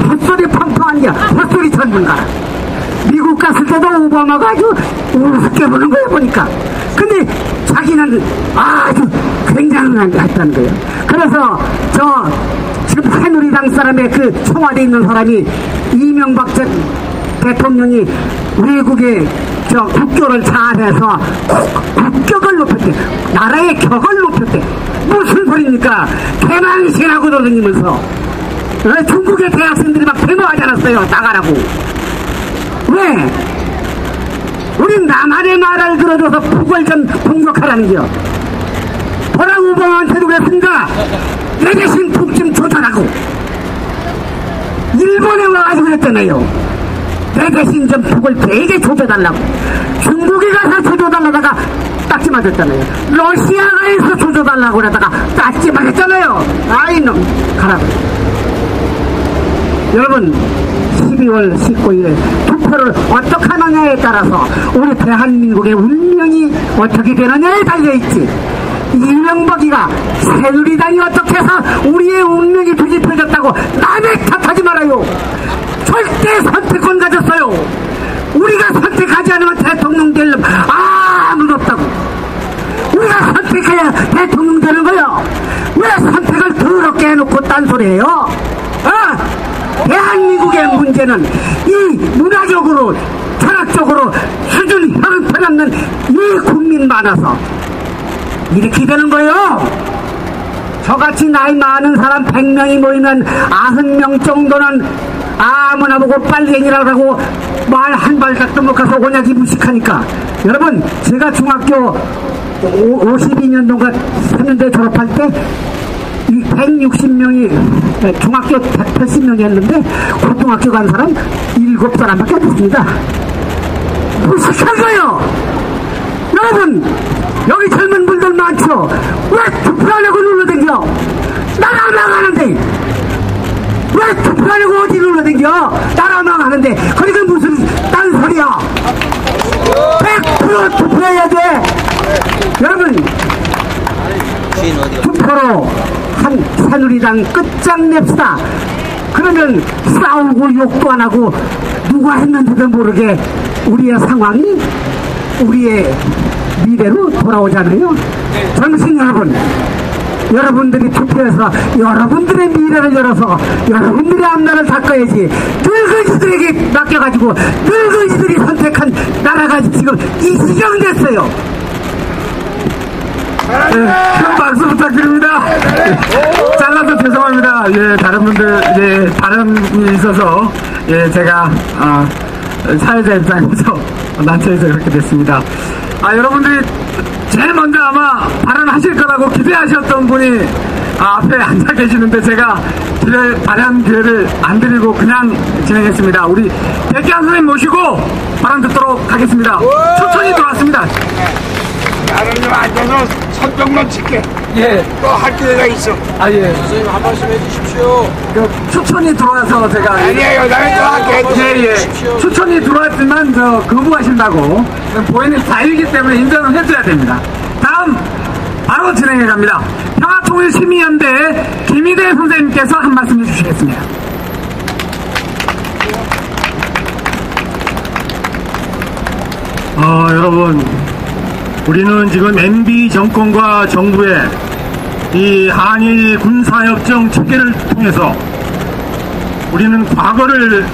헛소리 펑펑한 게 헛소리 전문가. 미국 갔을 때도 오바마가 아주 우습게 보는 거예요, 보니까. 근데 자기는 아주 굉장한 게 했다는 거예요. 그래서 지금 새누리당 사람의 청와대에 있는 사람이 이명박 대통령이 외국에 국교를 잘해서 국격을 높였대. 나라의 격을 높였대. 무슨 소리입니까? 개망신하고 돌아다니면서 중국의 대학생들이 막 데모하지 않았어요. 나가라고. 왜? 우린 남한의 말을 들어줘서 북을 좀 공격하라는 겨. 버락 우방한테도 그랬습니다. 내 대신 북 좀 조절하고. 일본에 와가지고 그랬잖아요. 내 대신 좀 북을 되게 조져달라고. 중국에 가서 조져달라다가 딱지 맞았잖아요. 러시아가에서 조져달라고 그러다가 딱지 맞았잖아요. 아이 놈 가라고. 여러분 12월 19일 투표를 어떻게 하느냐에 따라서 우리 대한민국의 운명이 어떻게 되느냐에 달려있지. 이명박이가 새누리당이 어떻게 해서 우리의 운명이 뒤집혀졌다고 남의 탓하지 말아요. 절대 선택권 가졌어요. 우리가 선택하지 않으면 대통령 될 놈 아무도 없다고. 우리가 선택해야 대통령 되는 거요. 왜 선택을 더럽게 해놓고 딴소리해요? 대한민국의 문제는 이 문화적으로 철학적으로 수준 형편없는 이 국민 많아서 이렇게 되는 거예요. 저같이 나이 많은 사람 100명이 모이면 90명 정도는 아무나 보고 빨갱이라고 하고 말 한 발짝도 못 가서 오냐지 무식하니까. 여러분 제가 중학교 52년도인가 3년대 졸업할 때 160명이 중학교 180명이 했는데 고등학교 간 사람 7사람밖에 없습니다. 무식한 거예요. 여러분 여기 젊은 분들 많죠. 왜 투표 안 하고 눌러댕겨? 나라 망하는데 왜 투표 안 하고 어디 눌러댕겨? 나라 망하는데 그러니까 무슨 딴소리야. 100% 투표해야 돼. 여러분 투표로 한 새누리당 끝장냅시다. 그러면 싸우고 욕도 안 하고 누가 했는지도 모르게 우리의 상황이 우리의 미래로 돌아오잖아요. 젊으신 여러분, 여러분들이 투표해서 여러분들의 미래를 열어서 여러분들의 앞날을 닦아야지. 늙은이들에게 맡겨가지고 늙은이들이 선택한 나라가 지금 이 지경 됐어요. 큰 박수 부탁드립니다. 잘라서 죄송합니다. 예, 다른 분들, 예, 발언이 있어서, 예, 제가, 사회자 입장에서, 난처해서 그렇게 됐습니다. 여러분들이 제일 먼저 아마 발언하실 거라고 기대하셨던 분이, 앞에 앉아 계시는데 제가 발언 기회를 안 드리고 그냥 진행했습니다. 우리 백기환 선생님 모시고 발언 듣도록 하겠습니다. 초청이 들어왔습니다. 나는 좀 앉아서 선정만 칠게. 예. 또 할 기회가 있어. 예. 선생님 한 말씀 해주십시오. 추천이 들어와서 제가. 아니에요. 나는 또 할게. 예. 추천이 들어왔지만, 거부하신다고. 본인이 자유이기 때문에 인정을 해줘야 됩니다. 다음, 바로 진행해 갑니다. 평화통일시민연대 김희대 선생님께서 한 말씀 해주시겠습니다. 여러분, 우리는 지금 MB 정권과 정부의 이 한일 군사협정 체결을 통해서 우리는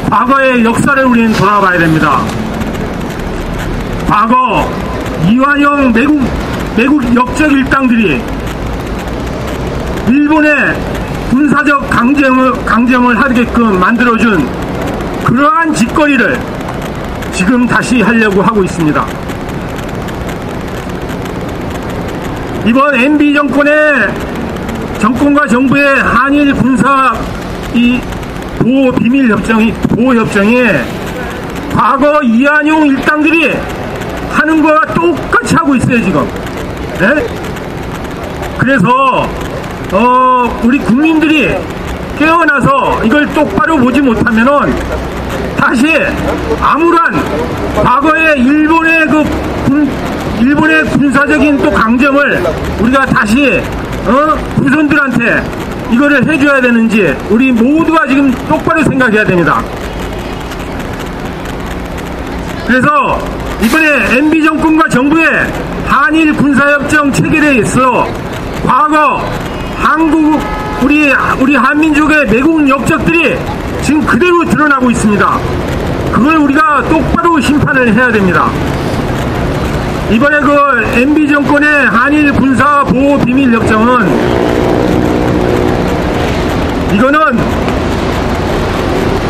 과거의 역사를 우리는 돌아봐야 됩니다. 과거 이완용 매국 역적 일당들이 일본의 군사적 강점을 하게끔 만들어준 그러한 짓거리를 지금 다시 하려고 하고 있습니다. 이번 MB 정권과 정부의 한일 군사 이 보호협정이 과거 이완용 일당들이 하는 거와 똑같이 하고 있어요, 지금. 네? 그래서, 우리 국민들이 깨어나서 이걸 똑바로 보지 못하면은 다시 아무런 과거의 일본의 군사적인 또 강점을 우리가 다시 후손들한테 이거를 해줘야 되는지 우리 모두가 지금 똑바로 생각해야 됩니다. 그래서 이번에 MB 정권과 정부의 한일 군사협정 체결에 있어 과거 우리 한민족의 매국 역적들이 지금 그대로 드러나고 있습니다. 그걸 우리가 똑바로 심판을 해야 됩니다. 이번에 그 MB 정권의 한일 군사 보호 비밀 협정은 이거는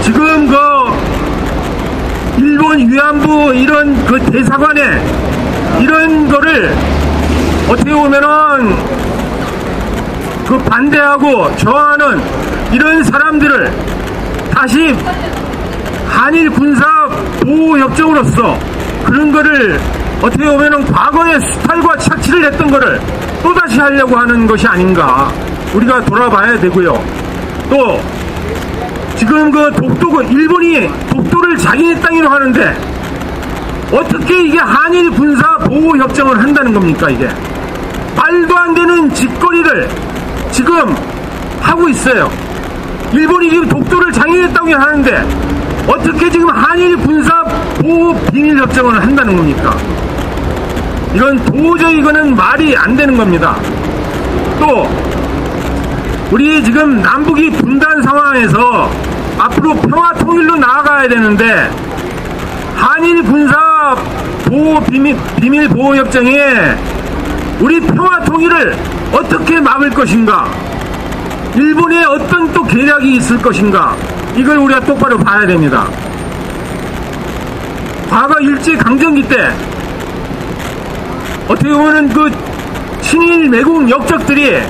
지금 그 일본 위안부 이런 그 대사관에 이런 거를 어떻게 보면은 그 반대하고 저항하는 이런 사람들을 다시 한일 군사 보호 협정으로서 그런 거를 어떻게 보면은 과거에 수탈과 착취를 했던 거를 또다시 하려고 하는 것이 아닌가 우리가 돌아봐야 되고요. 또 지금 그 일본이 독도를 자기네 땅으로 하는데 어떻게 이게 한일 군사 보호 협정을 한다는 겁니까? 이게 말도 안 되는 짓거리를 지금 하고 있어요. 일본이 지금 독도를 자기네 땅으로 하는데 어떻게 지금 한일 군사 보호 비밀 협정을 한다는 겁니까? 이건 도저히 이거는 말이 안 되는 겁니다. 또 우리 지금 남북이 분단 상황에서 앞으로 평화 통일로 나아가야 되는데 한일 군사 보호 비밀 보호 협정에 우리 평화 통일을 어떻게 막을 것인가? 일본의 어떤 또 계략이 있을 것인가? 이걸 우리가 똑바로 봐야 됩니다. 과거 일제강점기 때 어떻게 보면 그 친일 매국 역적들이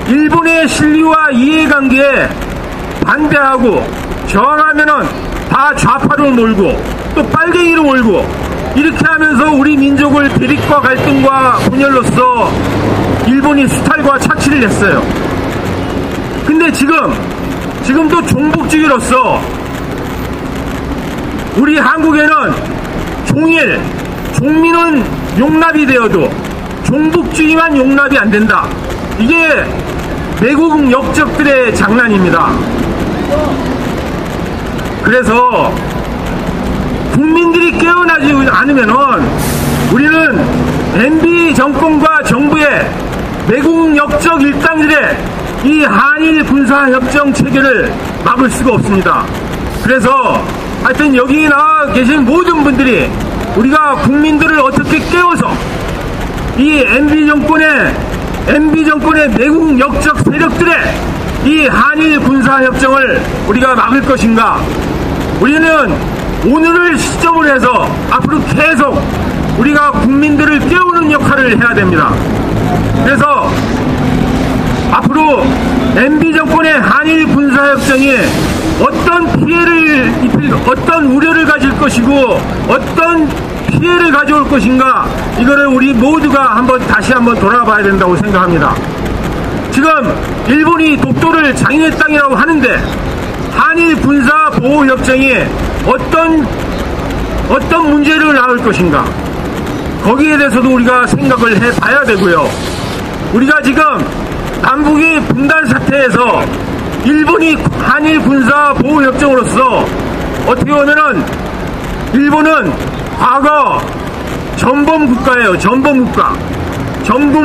일본의 실리와 이해관계에 반대하고 저항하면은 다 좌파로 몰고 또 빨갱이로 몰고 이렇게 하면서 우리 민족을 대립과 갈등과 분열로서 일본이 수탈과 착취를 했어요. 근데 지금도 종북주의로서 우리 한국에는 종민은 용납이 되어도 종북주의만 용납이 안 된다. 이게 매국 역적들의 장난입니다. 그래서 국민들이 깨어나지 않으면은 우리는 MB 정권과 정부의 매국 역적 일당들의 이 한일 군사협정 체결을 막을 수가 없습니다. 그래서 하여튼 여기 나와 계신 모든 분들이 우리가 국민들을 어떻게 깨워서 이 MB 정권의 매국 역적 세력들의 이 한일 군사협정을 우리가 막을 것인가? 우리는 오늘을 시점으로 해서 앞으로 계속 우리가 국민들을 깨우는 역할을 해야 됩니다. 그래서 앞으로 MB 정권의 한일 군사협정이 어떤 피해를 어떤 우려를 가질 것이고 어떤 피해를 가져올 것인가 이거를 우리 모두가 다시 한번 돌아봐야 된다고 생각합니다. 지금 일본이 독도를 자기네 땅이라고 하는데 한일 군사 보호 협정이 어떤 문제를 낳을 것인가 거기에 대해서도 우리가 생각을 해봐야 되고요. 우리가 지금 남북이 분단 사태에서 일본이 한일 군사 보호 협정으로서 어떻게 보면은 일본은 과거 전범 국가예요. 전범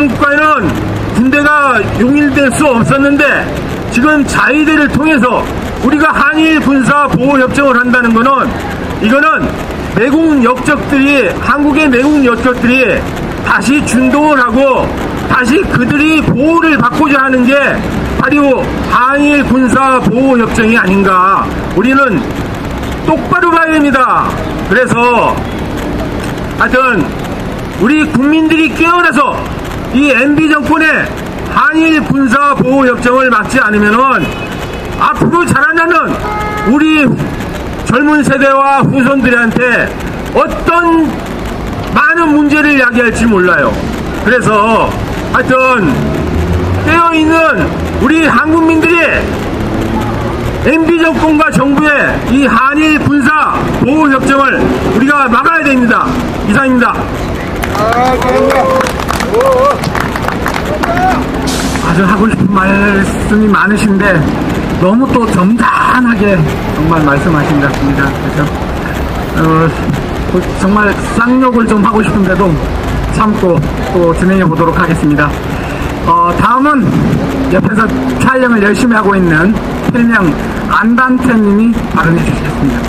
국가에는 군대가 용일될 수 없었는데 지금 자위대를 통해서 우리가 한일 군사 보호 협정을 한다는 거는 이거는 한국의 매국 역적들이 다시 준동을 하고 다시 그들이 보호를 받고자 하는 게 바로 한일 군사 보호 협정이 아닌가. 우리는 똑바로 봐야 됩니다. 그래서 하여튼 우리 국민들이 깨어나서 이 MB 정권의 한일 군사 보호 협정을 막지 않으면은 앞으로 자라나는 우리 젊은 세대와 후손들한테 어떤 많은 문제를 야기할지 몰라요. 그래서 하여튼 깨어있는 우리 한국민들이 MB 정권과 정부의 이 한일 군사 보호 협정을 우리가 막아야 됩니다. 이상입니다. 아주 하고 싶은 말씀이 많으신데 너무 또 점잖하게 정말 말씀하신 것 같습니다. 그래서 정말 쌍욕을 좀 하고 싶은데도 참고 또 진행해 보도록 하겠습니다. 다음은 옆에서 촬영을 열심히 하고 있는 필명 안단태님이 발언해 주시겠습니다.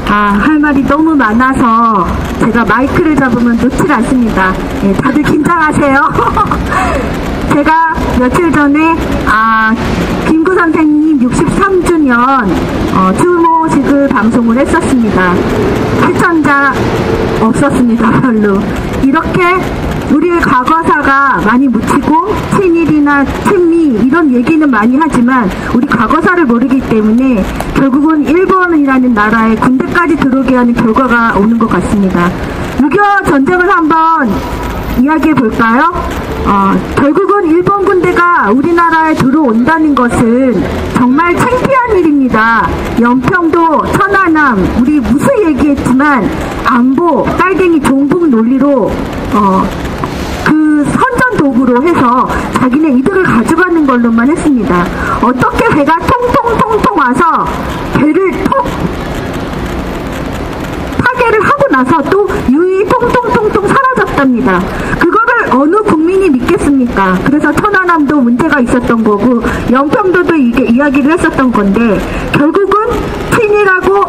할 말이 너무 많아서 제가 마이크를 잡으면 놓질 않습니다. 예, 다들 긴장하세요. 제가 며칠 전에 김구 선생님 63주년 추모식을 방송을 했었습니다. 시청자 없었습니다. 별로. 이렇게 우리의 과거사가 많이 묻히고 친일이나 친미 이런 얘기는 많이 하지만 우리 과거사를 모르기 때문에 결국은 일본이라는 나라에 군대까지 들어오게 하는 결과가 오는 것 같습니다. 6.25 전쟁을 한번 이야기해 볼까요? 결국은 일본 군대가 우리나라에 들어온다는 것은 정말 창피한 일입니다. 연평도, 천안함, 우리 무수 얘기했지만 안보, 빨갱이 종북 논리로 그 선전 도구로 해서 자기네 이득을 가져가는 걸로만 했습니다. 어떻게 배가 통통통통 와서 배를 톡 파괴를 하고 나서 또 유이 통통통통 사라졌답니다. 그거를 어느 국민이 믿겠습니까? 그래서 천안함도 문제가 있었던 거고 연평도도 이게 이야기를 했었던 건데 결국은 친이라고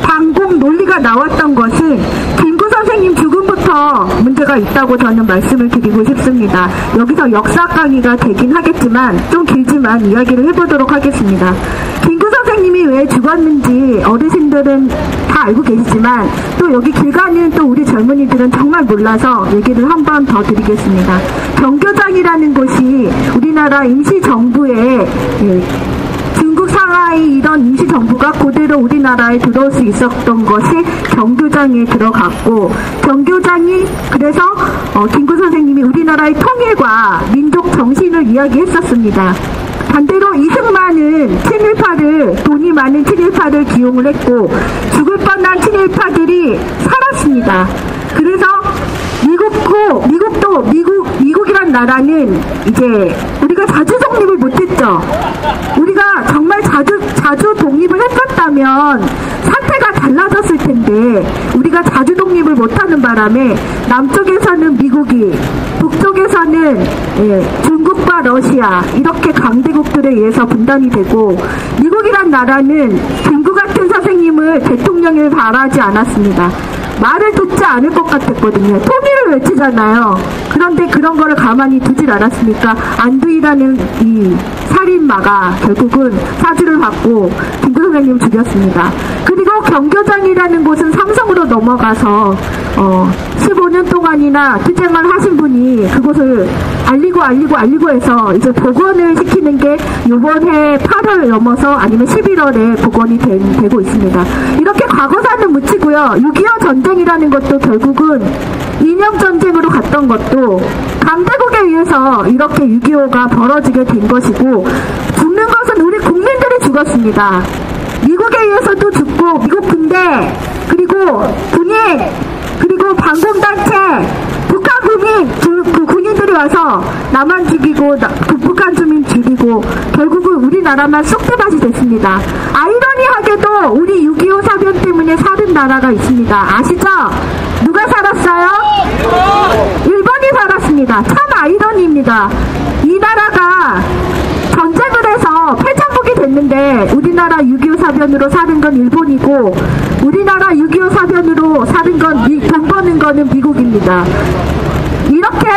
반공 논리가 나왔던 것은 김구 선생님 죽음부터 문제가 있다고 저는 말씀을 드리고 싶습니다. 여기서 역사 강의가 되긴 하겠지만 좀 길지만 이야기를 해보도록 하겠습니다. 김구 선생님이 왜 죽었는지 어르신들은 다 알고 계시지만 또 여기 길 가는 또 우리 젊은이들은 정말 몰라서 얘기를 한 번 더 드리겠습니다. 경교장이라는 곳이 우리나라 임시정부의 중국 상하이 이런 임시정부가 그대로 우리나라에 들어올 수 있었던 것이 경교장에 들어갔고 경교장이 그래서 김구 선생님이 우리나라의 통일과 민족 정신을 이야기했었습니다. 반대로 이승만은 돈이 많은 친일파를 기용을 했고 죽을 뻔한 친일파들이 살았습니다. 그래서 미국이란 나라는 이제 우리가 자주 독립을 못했죠. 우리가 정말 자주 독립을 했었다면 사태가 달라졌을 텐데 우리가 자주 독립을 못하는 바람에 남쪽에서는 미국이 북쪽에서는 중국과 러시아 이렇게 강대국들에 의해서 분단이 되고 미국이란 나라는 김구 같은 선생님을 대통령을 바라지 않았습니다. 말을 듣지 않을 것 같았거든요. 통일을 외치잖아요. 그런데 그런 거를 가만히 두질 않았으니까 안두희라는 이 살인마가 결국은 사주를 받고 김구 선생님을 죽였습니다. 그리고 경교장이라는 곳은 삼성으로 넘어가서 15년 동안이나 투쟁을 하신 분이 그곳을 알리고 해서 이제 복원을 시키는 게 이번 해 8월 넘어서 아니면 11월에 복원이 되고 있습니다. 이렇게 과거사는 묻히고요. 6.25 전쟁이라는 것도 결국은 이념 전쟁으로 갔던 것도 강대국에 의해서 이렇게 6.25가 벌어지게 된 것이고 죽는 것은 우리 국민들이 죽었습니다. 미국에 의해서도 죽고 미국 군대 그리고 군인 그리고 반공단체 북한 군인들이 와서 남한 죽이고 북한 주민 죽이고 결국은 우리나라만 쑥대밭이 됐습니다. 아이러니하게도 우리 6.25 사변 때문에 사는 나라가 있습니다. 아시죠? 누가 살았어요? 일본이 살았습니다. 참 아이러니입니다. 이 나라가 전쟁을 해서 패전국이 됐는데 우리나라 6.25 사변으로 사는 건 일본이고 우리나라 6.25 사변으로 사는 건 돈 버는 거는 미국입니다. 이렇게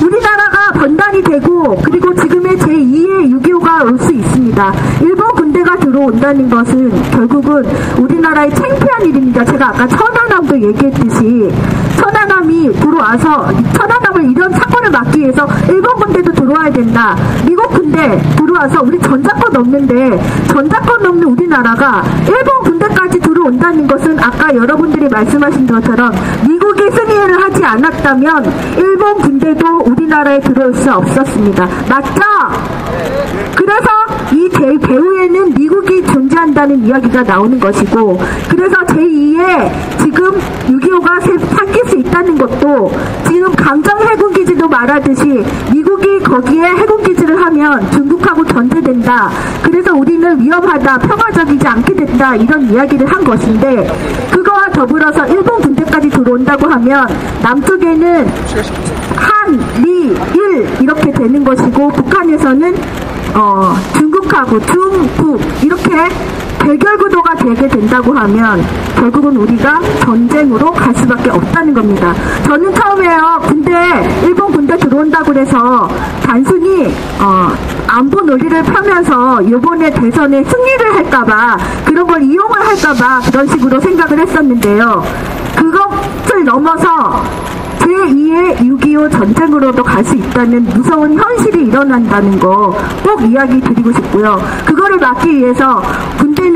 우리나라가 분단이 되고 그리고 지금의 제2의 6.25가 올 수 있습니다. 일본 군대가 들어온다는 것은 결국은 우리나라의 창피한 일입니다. 제가 아까 천안함도 얘기했듯이 천안함이 들어와서 천안함을 이런 사건을 막기 위해서 일본 군대도 들어와야 된다. 미국 군대 들어와서 우리 전자권 없는데 전자권 없는 우리나라가 일본 군대까지 들어온다는 것은 아까 여러분들이 말씀하신 것처럼 미국이 승인을 하지 않았다면 일본 군대도 우리나라에 들어올 수 없었습니다. 맞죠? 그래서 이 배후에는 미국이 존재한다는 이야기가 나오는 것이고 그래서 제2의 지금 6.25가 생길 수 있다는 것도 지금 강정 해군기지도 말하듯이 미국이 거기에 해군기지를 하면 중국하고 전제된다. 그래서 우리는 위험하다. 평화적이지 않게 된다. 이런 이야기를 한 것인데 그거와 더불어서 일본 군대까지 들어온다고 하면 남쪽에는 한, 미, 일 이렇게 되는 것이고 북한에서는 중국하고 중북 이렇게 대결 구도가 되게 된다고 하면 결국은 우리가 전쟁으로 갈 수밖에 없다는 겁니다. 저는 처음에요 일본 군대 들어온다고 그래서 단순히 안보 논리를 펴면서 이번에 대선에 승리를 할까봐 그런 걸 이용을 할까봐 그런 식으로 생각을 했었는데요. 그것을 넘어서 제2의 6.25 전쟁으로도 갈 수 있다는 무서운 현실이 일어난다는 거 꼭 이야기 드리고 싶고요. 그거를 막기 위해서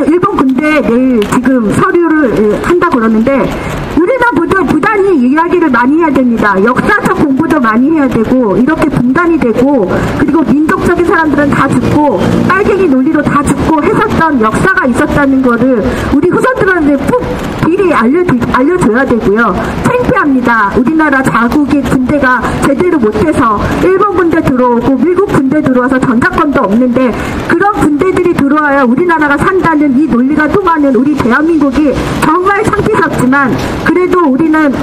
일본 군대 내일 지금 서류를 한다고 그러는데 우리나라 부단히 이야기를 많이 해야 됩니다. 역사적 공부도 많이 해야 되고 이렇게 분단이 되고 그리고 민족적인 사람들은 다 죽고 빨갱이 논리로 다 죽고 했었던 역사가 있었다는 거를 우리 후손들한테 푹 미리 알려줘야 되고요. 창피합니다. 우리나라 자국의 군대가 제대로 못해서 일본 군대 들어오고 미국 군대 들어와서 전작권도 없는데 그런 군대들이 들어와야 우리나라가 산다는 이 논리가 통하는 우리 대한민국이 정말 창피스럽지만 그래도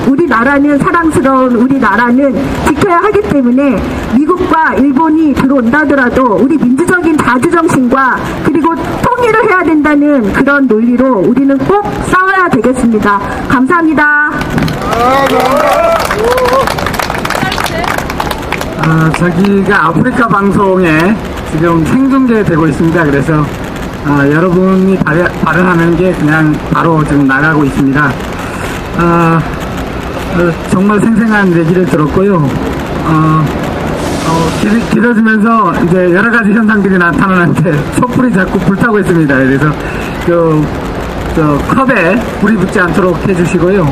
우리나라는 사랑스러운 우리나라는 지켜야 하기 때문에 미국과 일본이 들어온다 하더라도 우리 민주적인 자주정신과 그리고 통일을 해야 된다는 그런 논리로 우리는 꼭 싸워야 되겠습니다. 감사합니다. 저기가 아프리카 방송에 지금 생중계되고 있습니다. 그래서 여러분이 발언하는 게 그냥 바로 지금 나가고 있습니다. 정말 생생한 얘기를 들었고요. 길어지면서 이제 여러 가지 현상들이 나타나는데 촛불이 자꾸 불타고 있습니다. 그래서 컵에 불이 붙지 않도록 해주시고요.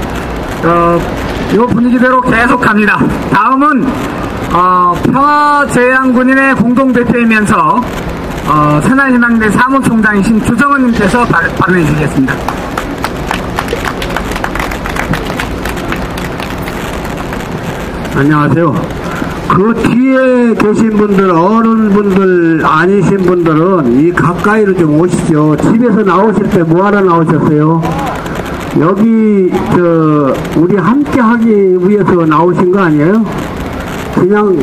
이 분위기대로 계속 갑니다. 다음은 평화제양군인의 공동대표이면서 새날희망대 사무총장이신 주정원님께서 발언해 주시겠습니다. 안녕하세요. 그 뒤에 계신 분들, 어른분들 아니신 분들은 이 가까이로 좀 오시죠. 집에서 나오실 때 뭐하러 나오셨어요? 여기 우리 함께 하기 위해서 나오신 거 아니에요? 그냥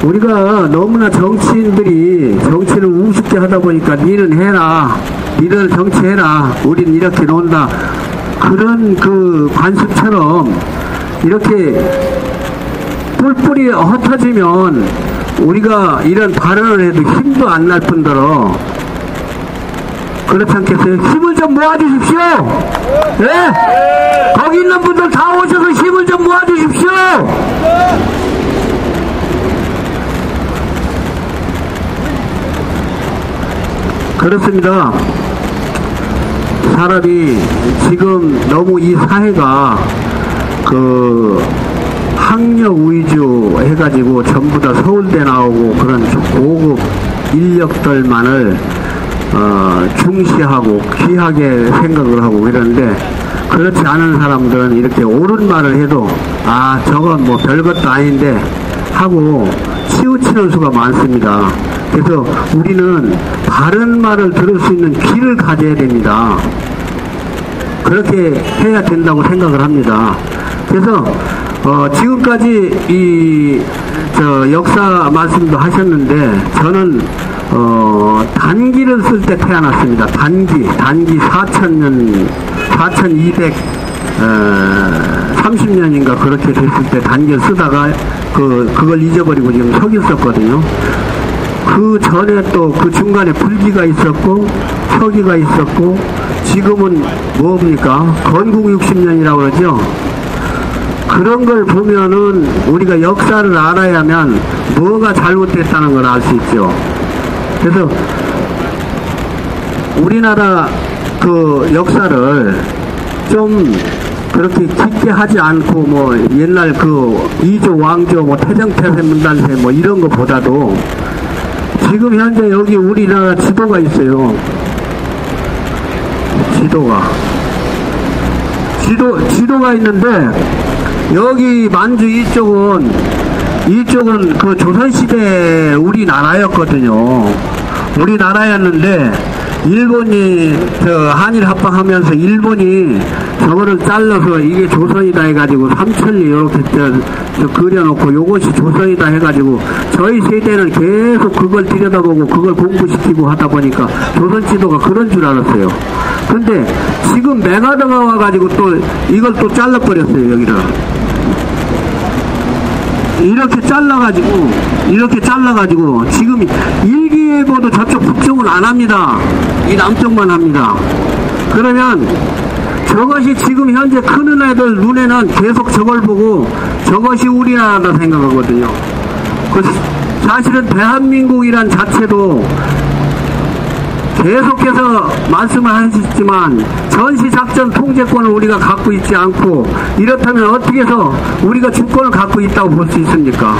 우리가 너무나 정치인들이 정치를 우습게 하다 보니까 니는 해라, 니들 정치해라, 우린 이렇게 논다, 그런 그 관습처럼 이렇게 뿔뿔이 흩어지면 우리가 이런 발언을 해도 힘도 안 날 뿐더러 그렇지 않겠어요? 힘을 좀 모아주십시오. 네? 거기 있는 분들 다 오셔서 힘을 좀 모아주십시오. 그렇습니다. 사람이 지금 너무 이 사회가 학력 위주 해가지고 전부 다 서울대 나오고 그런 고급 인력들만을 중시하고 귀하게 생각을 하고 이러는데 그렇지 않은 사람들은 이렇게 옳은 말을 해도 저건 뭐 별것도 아닌데 하고 치우치는 수가 많습니다. 그래서 우리는 바른 말을 들을 수 있는 귀를 가져야 됩니다. 그렇게 해야 된다고 생각을 합니다. 그래서 지금까지 역사 말씀도 하셨는데 저는 단기를 쓸 때 태어났습니다. 단기 4230년인가 그렇게 됐을 때 단기를 쓰다가 그걸 잊어버리고 지금 서기 썼거든요. 그 전에 또 그 중간에 불기가 있었고 서기가 있었고 지금은 뭡니까? 건국 60년이라고 그러죠. 그런 걸 보면은 우리가 역사를 알아야면 뭐가 잘못됐다는 걸 알 수 있죠. 그래서 우리나라 그 역사를 좀 그렇게 깊게 하지 않고 뭐 옛날 그 이조 왕조 뭐 태정태세 문단세 뭐 이런 거보다도 지금 현재 여기 우리나라 지도가 있어요. 지도가 있는데 여기 만주 이쪽은 그 조선시대 우리나라였거든요. 우리나라였는데 일본이 한일 합방하면서 일본이 저거를 잘라서 이게 조선이다 해가지고 삼천리 이렇게 그려놓고 요것이 조선이다 해가지고 저희 세대는 계속 그걸 들여다보고 그걸 공부시키고 하다 보니까 조선 지도가 그런 줄 알았어요. 근데 지금 메가더가 와가지고 또 이걸 또 잘라버렸어요. 여기를 이렇게 잘라가지고 지금 일기예보도 저쪽 북쪽은 안 합니다. 이 남쪽만 합니다. 그러면 저것이 지금 현재 크는 애들 눈에는 계속 저걸 보고 저것이 우리나라다 생각하거든요. 사실은 대한민국이란 자체도 계속해서 말씀을 하셨지만 전시작전 통제권을 우리가 갖고 있지 않고 이렇다면 어떻게 해서 우리가 주권을 갖고 있다고 볼 수 있습니까?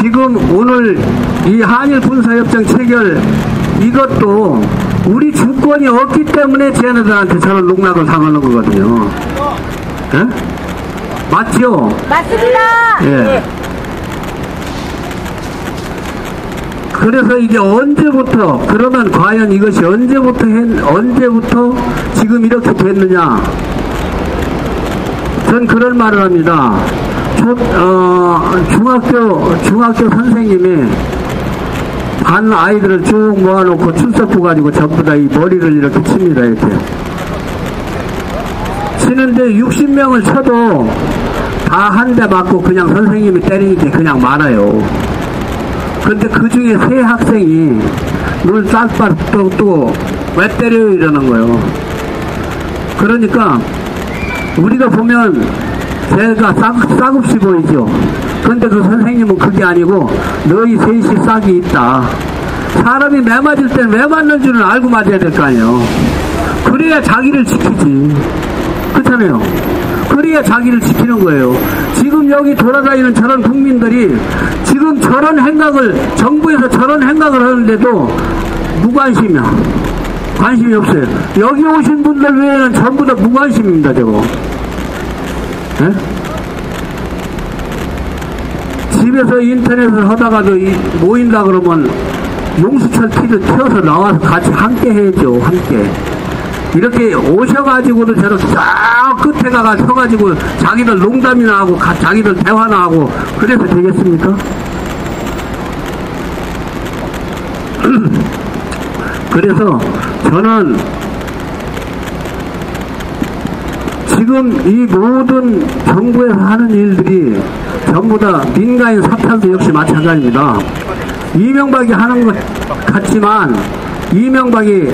지금 오늘 이 한일 군사협정 체결 이것도 우리 주권이 없기 때문에 쟤네들한테 저런 농락을 당하는 거거든요. 예? 맞죠? 맞습니다. 예. 그래서 이게 언제부터, 그러면 과연 이것이 언제부터 지금 이렇게 됐느냐? 전 그런 말을 합니다. 중학교 선생님이 반 아이들을 쭉 모아놓고 출석부 가지고 전부 다 이 머리를 이렇게 칩니다. 이렇게. 치는데 60명을 쳐도 다 한 대 맞고 그냥 선생님이 때리니까 그냥 말아요. 근데 그 중에 세 학생이 눈 쌀빨 뜨고 왜 때려요 이러는 거예요. 그러니까 우리가 보면 제가 싹없이 보이죠. 근데 그 선생님은 그게 아니고 너희 셋이 싹이 있다. 사람이 매 맞을 땐 왜 맞는 줄은 알고 맞아야 될 거 아니에요. 그래야 자기를 지키지. 그렇잖아요. 그래야 자기를 지키는 거예요. 지금 여기 돌아다니는 저런 국민들이 지금 저런 행각을 정부에서 저런 행각을 하는데도 무관심이야. 관심이 없어요. 여기 오신 분들 외에는 전부 다 무관심입니다. 저거. 네? 집에서 인터넷을 하다가도 모인다 그러면 용수철 TV를 켜서 나와서 같이 함께 해야죠. 함께. 이렇게 오셔가지고도 저렇게 쫙 끝에 가가 서가지고 자기들 농담이나 하고 자기들 대화나 하고 그래서 되겠습니까? 그래서 저는 지금 이 모든 정부에서 하는 일들이 전부 다 민간인 사찰도 역시 마찬가지입니다. 이명박이 하는 것 같지만 이명박이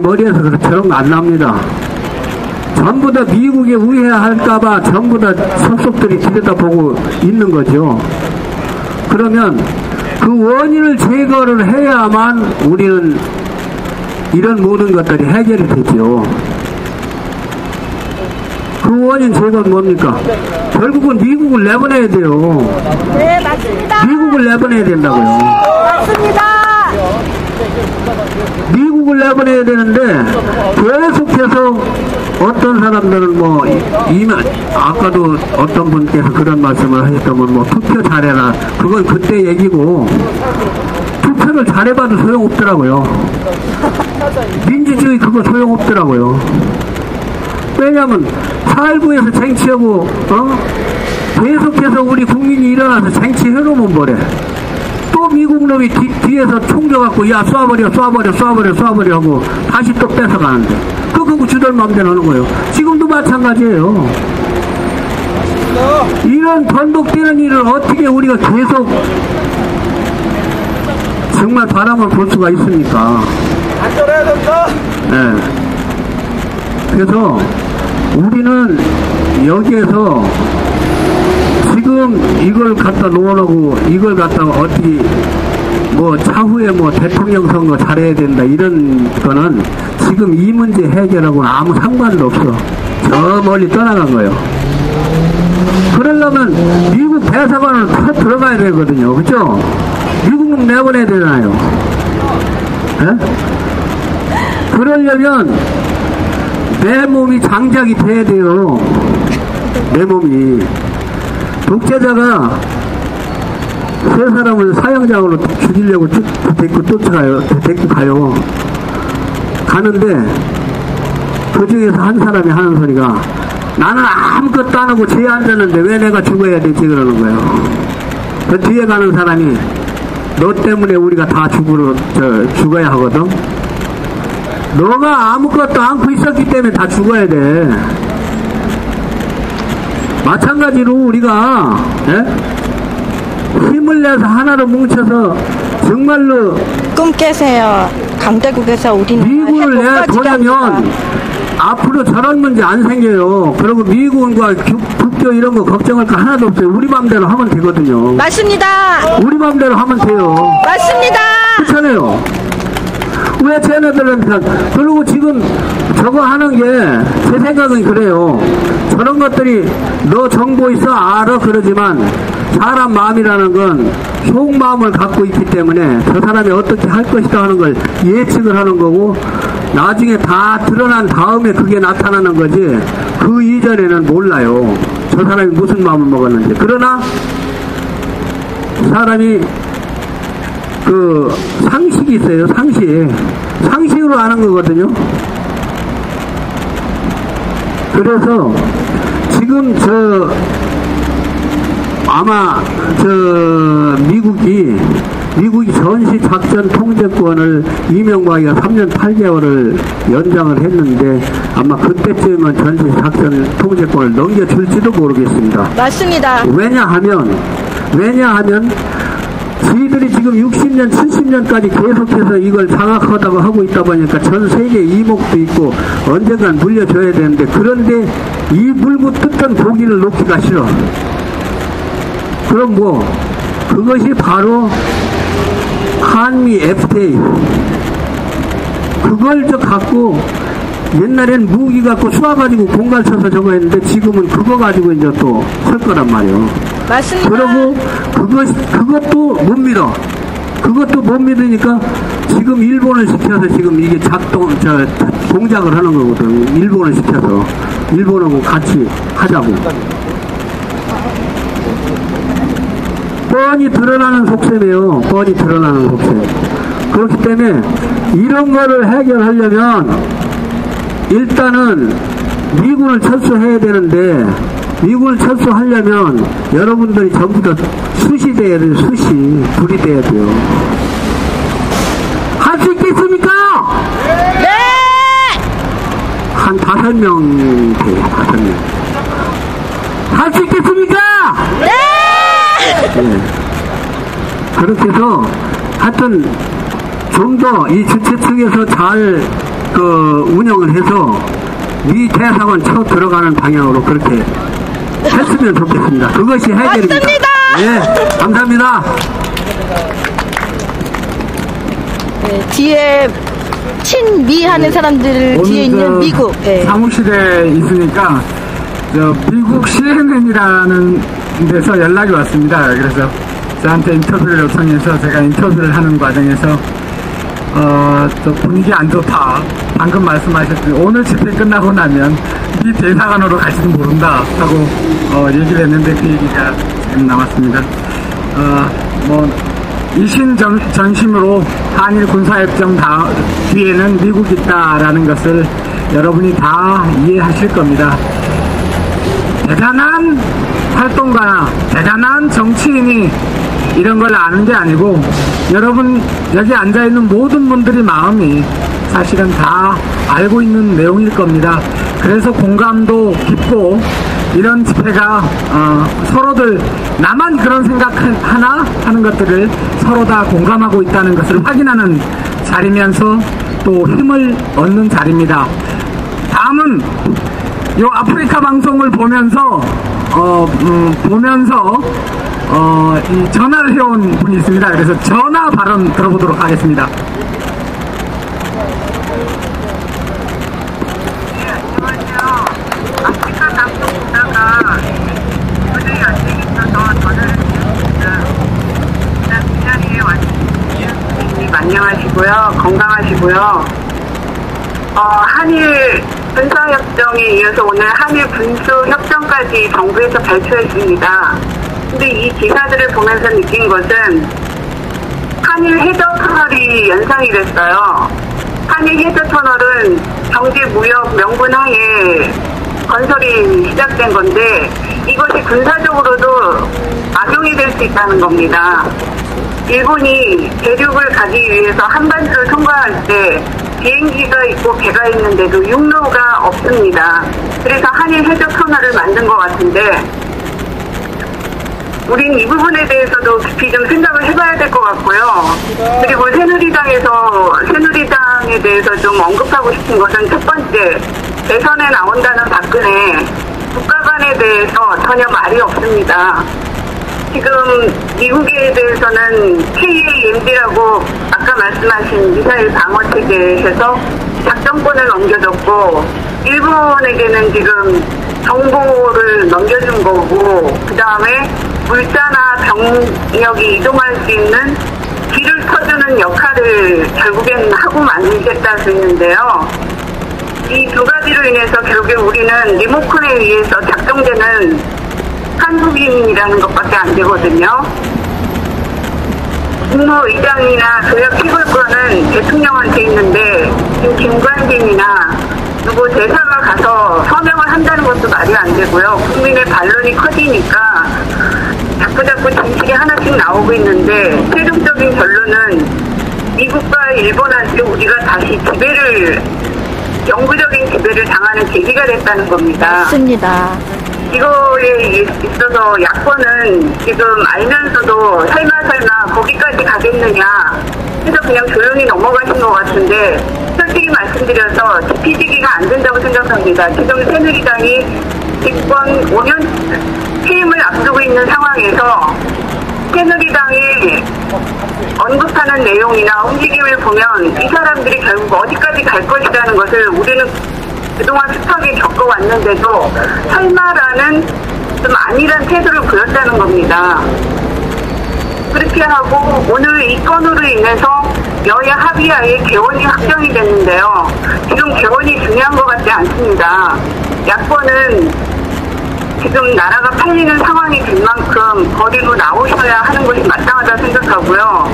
머리에서 저런 거 안 납니다. 전부 다 미국에 우회할까봐 전부 다 속속들이 들여다보고 있는 거죠. 그러면 그 원인을 제거를 해야만 우리는 이런 모든 것들이 해결이 되죠. 그 원인 제거는 뭡니까? 결국은 미국을 내보내야 돼요. 네, 맞습니다. 미국을 내보내야 된다고요. 맞습니다. 미국을 내보내야 되는데 계속해서 어떤 사람들은 아까도 어떤 분께서 그런 말씀을 하셨다면 투표 잘해라. 그건 그때 얘기고 투표를 잘해봐도 소용없더라고요. 민주주의 그거 소용없더라고요. 왜냐면 4.19에서 쟁취하고 계속해서 우리 국민이 일어나서 쟁취해놓으면 뭐래. 또 미국 놈이 뒤에서 총겨갖고 야 쏴버려 하고 다시 또 뺏어가는데 그거 주들 마음대로 하는 거예요. 지금도 마찬가지예요. 이런 번복되는 일을 어떻게 우리가 계속 정말 바람을 볼 수가 있습니까? 안전해야 된다. 네. 그래서 우리는 여기에서 지금 이걸 갖다 놓으라고 이걸 갖다가 어떻게 차후에 대통령 선거 잘해야 된다 이런 거는 지금 이 문제 해결하고는 아무 상관도 없어. 저 멀리 떠나간 거예요. 그러려면 미국 대사관을 다 들어가야 되거든요. 그죠? 미국은 내보내야 되잖아요. 네? 그러려면 내 몸이 장작이 돼야 돼요. 내 몸이. 독재자가 세 사람을 사형장으로 죽이려고 데리고 가요. 가는데 그 중에서 한 사람이 하는 소리가 나는 아무것도 안 하고 죄 안 졌는데 왜 내가 죽어야 되지 그러는 거예요. 그 뒤에 가는 사람이 너 때문에 우리가 다 죽어야 하거든. 너가 아무것도 않고 있었기 때문에 다 죽어야 돼. 마찬가지로 우리가 힘을 내서 하나로 뭉쳐서 정말로 꿈 깨세요. 강대국에서 우리는 미국을 내보내면 앞으로 저런 문제 안 생겨요. 그리고 미국과 국교 이런 거 걱정할 거 하나도 없어요. 우리 맘대로 하면 되거든요. 맞습니다. 우리 맘대로 하면 돼요. 맞습니다. 그렇잖아요. 왜 쟤네들은 그리고 지금 저거 하는 게 제 생각은 그래요. 저런 것들이 너 정보 있어 알아 그러지만 사람 마음이라는 건 속마음을 갖고 있기 때문에 저 사람이 어떻게 할 것이다 하는 걸 예측을 하는 거고 나중에 다 드러난 다음에 그게 나타나는 거지 그 이전에는 몰라요. 저 사람이 무슨 마음을 먹었는지. 그러나 사람이 그 상식이 있어요. 상식으로 아는 거거든요. 그래서 지금 아마 미국이 전시 작전 통제권을 이명박이가 3년 8개월을 연장을 했는데 아마 그때쯤은 전시 작전 통제권을 넘겨줄지도 모르겠습니다. 맞습니다. 왜냐하면 저희들이 지금 60년, 70년까지 계속해서 이걸 장악하다고 하고 있다 보니까 전 세계 이목도 있고 언젠간 물려줘야 되는데 그런데 이 물고 뜯던 고기를 놓기가 싫어. 그럼 그것이 바로 한미 FTA. 그걸 갖고 옛날엔 무기 갖고 쏘아가지고 공갈 쳐서 저거 했는데 지금은 그거 가지고 이제 또 할 거란 말이에요. 맞습니다. 그리고 그것도 못 믿어. 그것도 못 믿으니까 지금 일본을 시켜서 지금 이게 공작을 하는 거거든. 일본을 시켜서 일본하고 같이 하자고. 뻔히 드러나는 속셈이에요. 뻔히 드러나는 속셈. 그렇기 때문에 이런 거를 해결하려면 일단은 미군을 철수해야 되는데 미군을 철수하려면 여러분들이 전부 다 숫이 돼야 돼요. 불이 돼야 돼요. 할 수 있겠습니까? 네! 한 5명 돼요. 5명. 할 수 있겠습니까? 네! 네. 그렇게 해서 하여튼 좀 더 이 주최 측에서 잘 운영을 해서 미 대사관 쳐 들어가는 방향으로 그렇게 했으면 좋겠습니다. 그것이 해결입니다. 맞습니다. 네, 감사합니다. 네, 뒤에 친미 하는 사람들 뒤에 있는 미국. 네. 사무실에 있으니까 미국 CNN이라는 데서 연락이 왔습니다. 그래서 저한테 인터뷰를 요청해서 제가 인터뷰를 하는 과정에서 저 분위기 안 좋다. 방금 말씀하셨듯이 오늘 집회 끝나고 나면 미 대사관으로 갈지도 모른다 하고 얘기를 했는데 그 얘기가 지금 나왔습니다. 이신전심으로 한일 군사협정 뒤에는 미국이 있다라는 것을 여러분이 다 이해하실 겁니다. 대단한 활동가나 대단한 정치인이 이런 걸 아는 게 아니고 여러분 여기 앉아있는 모든 분들의 마음이 사실은 다 알고 있는 내용일 겁니다. 그래서 공감도 깊고 이런 집회가 서로들 나만 그런 생각하나 하는 것들을 서로 다 공감하고 있다는 것을 확인하는 자리면서 또 힘을 얻는 자리입니다. 다음은 이 아프리카 방송을 보면서 이 전화를 해온 분이 있습니다. 그래서 전화 발언 들어보도록 하겠습니다. 아프리카 방송 보다가 도저히 안 되겠어서 전화를 드렸습니다. 일단 이 자리에 왔습니다. 안녕하시고요. 건강하시고요. 한일 군사협정에 이어서 오늘 한일 군수협정까지 정부에서 발표했습니다. 근데 이 기사들을 보면서 느낀 것은 한일 해저 터널이 연상이 됐어요. 한일 해저 터널은 경제 무역 명분 하에 건설이 시작된 건데 이것이 군사적으로도 악용이 될 수 있다는 겁니다. 일본이 대륙을 가기 위해서 한반도를 통과할 때 비행기가 있고 배가 있는데도 육로가 없습니다. 그래서 한일 해적 터널을 만든 것 같은데 우린 이 부분에 대해서도 깊이 좀 생각을 해봐야 될 것 같고요. 그리고 새누리당에 대해서 좀 언급하고 싶은 것은 첫 번째, 대선에 나온다는 박근혜, 국가 간에 대해서 전혀 말이 없습니다. 지금 미국에 대해서는 KAMD라고 아까 말씀하신 미사일 방어 체계에서 작전권을 넘겨줬고 일본에게는 지금 정보를 넘겨준 거고 그 다음에 물자나 병력이 이동할 수 있는 길을 터주는 역할을 결국엔 하고 만들겠다 할 수 있는데요. 이 두 가지로 인해서 결국에 우리는 리모컨에 의해서 작동되는 한국인이라는 것밖에 안 되거든요. 국무의장이나 조약해볼권은 대통령한테 있는데 지금 김관진이나 누구 대사가 가서 서명을 한다는 것도 말이 안 되고요. 국민의 반론이 커지니까 자꾸자꾸 진실이 하나씩 나오고 있는데 최종적인 결론은 미국과 일본한테 우리가 다시 영구적인 지배를 당하는 계기가 됐다는 겁니다. 맞습니다. 이거에 있어서 야권은 지금 알면서도 설마 거기까지 가겠느냐 해서 그냥 조용히 넘어가신 것 같은데 솔직히 말씀드려서 지피지기가 안 된다고 생각합니다. 지금 새누리당이 집권 5년 퇴임을 앞두고 있는 상황에서 새누리당이 언급하는 내용이나 움직임을 보면 이 사람들이 결국 어디까지 갈 것이라는 것을 우리는 그동안 습하게 겪어왔는데도 설마라는 좀 아니란 태도를 보였다는 겁니다. 그렇게 하고 오늘 이 건으로 인해서 여야 합의하에 개원이 확정이 됐는데요. 지금 개원이 중요한 것 같지 않습니다. 야권은 지금 나라가 팔리는 상황이 된 만큼 거리로 나오셔야 하는 것이 마땅하다 생각하고요.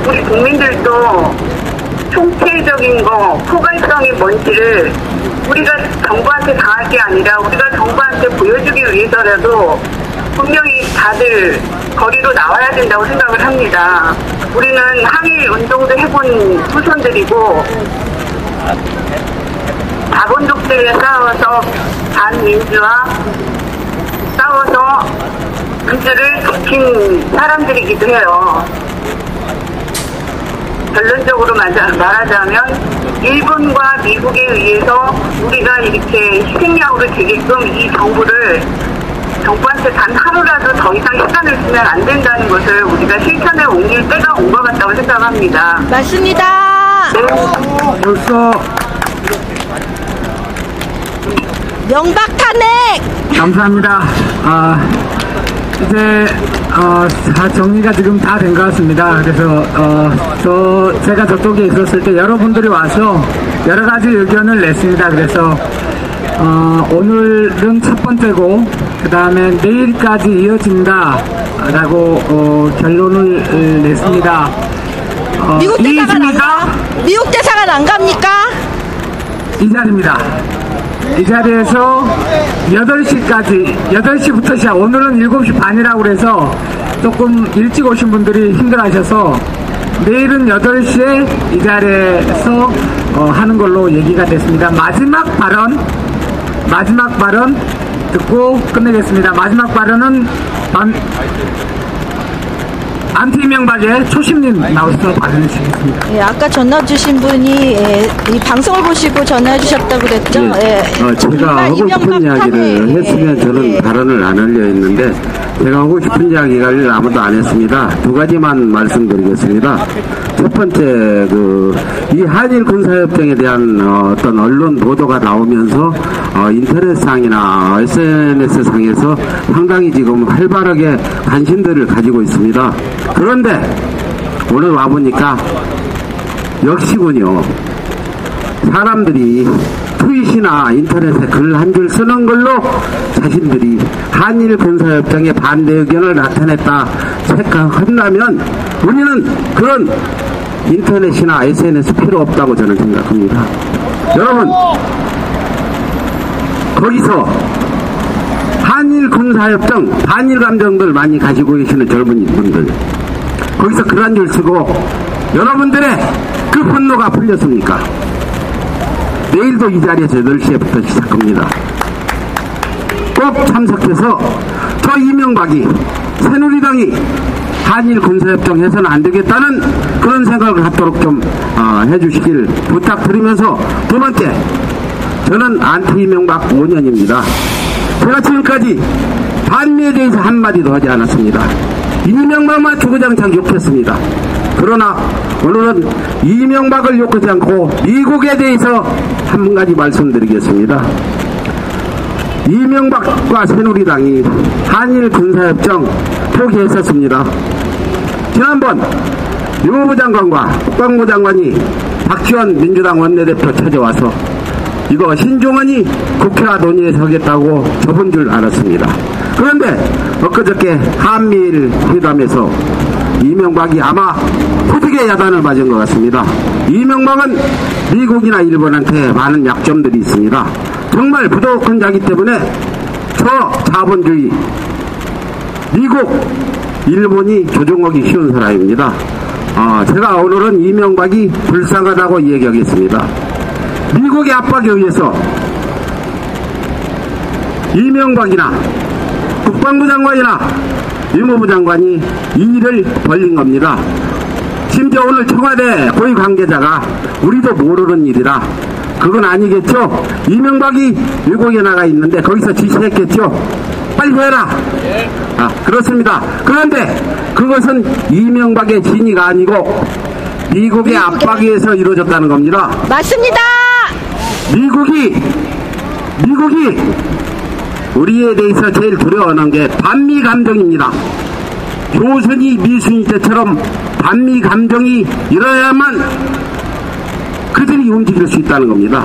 우리 국민들도 총체적인 거, 포괄성이 뭔지를 우리가 정부한테 당할 게 아니라 우리가 정부한테 보여주기 위해서라도 분명히 다들 거리로 나와야 된다고 생각을 합니다. 우리는 항일 운동도 해본 후손들이고 자본 독재에 싸워서 반민주화 싸워서 민주를 지킨 사람들이기도 해요. 결론적으로 말하자면 일본과 미국에 의해서 우리가 이렇게 희생양으로 되게끔 이 정부한테 단 하루라도 더 이상 시간을 주면 안 된다는 것을 우리가 실천에 옮길 때가 온 것 같다고 생각합니다. 맞습니다. 네. 벌써 명박탄핵. 감사합니다. 이제 정리가 지금 다 된 것 같습니다. 그래서 제가 저쪽에 있었을 때 여러분들이 와서 여러 가지 의견을 냈습니다. 그래서 오늘은 첫 번째고 그 다음에 내일까지 이어진다라고 결론을 냈습니다. 미국 대사관 안 가? 미국 대사관 안 갑니까? 이 자리입니다. 이 자리에서 8시부터 시작. 오늘은 7시 반이라고 그래서 조금 일찍 오신 분들이 힘들어하셔서 내일은 8시에 이 자리에서 하는 걸로 얘기가 됐습니다. 마지막 발언 듣고 끝내겠습니다. 마지막 발언은 안티명박의 초심님 나오셔서 발언해 주시겠습니다. 예, 아까 전화 주신 분이 이 방송을 보시고 전화해 주셨다고 그랬죠? 제가 하고 싶은 이야기를 했으면 저는 발언을 안 하려 했는데 제가 하고 싶은 이야기를 아무도 안 했습니다. 두 가지만 말씀드리겠습니다. 첫 번째, 이 한일 군사협정에 대한 어떤 언론 보도가 나오면서 인터넷상이나 SNS상에서 상당히 지금 활발하게 관심들을 가지고 있습니다. 그런데 오늘 와보니까 역시군요. 사람들이 트윗이나 인터넷에 글 한 줄 쓰는 걸로 자신들이 한일 군사협정에 반대 의견을 나타냈다 생각한다면 우리는 그런 인터넷이나 SNS 필요 없다고 저는 생각합니다. 여러분, 거기서 한일 군사협정, 한일 감정들 많이 가지고 계시는 젊은 분들, 거기서 그런 줄 쓰고 여러분들의 그 분노가 풀렸습니까? 내일도 이 자리에서 8시에부터 시작합니다. 꼭 참석해서 저 이명박이, 새누리당이 한일 군사협정 해서는 안 되겠다는 그런 생각을 갖도록 좀 해주시길 부탁드리면서, 두 번째, 저는 안티 이명박 5년입니다. 제가 지금까지 반미에 대해서 한마디도 하지 않았습니다. 이명박만 주구장창 욕했습니다. 그러나 오늘은 이명박을 욕하지 않고 미국에 대해서 한 가지 말씀드리겠습니다. 이명박과 새누리당이 한일 군사협정 포기했었습니다. 지난번 유무부 장관과 국방부 장관이 박지원 민주당 원내대표 찾아와서 이거 신종원이 국회와 논의에 서겠다고 접은 줄 알았습니다. 그런데 엊그저께 한미일 회담에서 이명박이 아마 후득의 야단을 맞은 것 같습니다. 이명박은 미국이나 일본한테 많은 약점들이 있습니다. 정말 부족한 자기 때문에 저 자본주의 미국, 일본이 조종하기 쉬운 사람입니다. 제가 오늘은 이명박이 불쌍하다고 얘기하겠습니다. 미국의 압박에 의해서 이명박이나 국방부 장관이나 유무부 장관이 이 일을 벌린 겁니다. 심지어 오늘 청와대 고위 관계자가 우리도 모르는 일이라 그건 아니겠죠? 이명박이 미국에 나가 있는데 거기서 지시했겠죠? 빨리 해라! 그렇습니다. 그런데 그것은 이명박의 진위가 아니고 미국의 압박에 의해서 이루어졌다는 겁니다. 맞습니다. 미국이 우리에 대해서 제일 두려워하는 게 반미 감정입니다. 조선이 미순이 때처럼 반미 감정이 일어나야만 그들이 움직일 수 있다는 겁니다.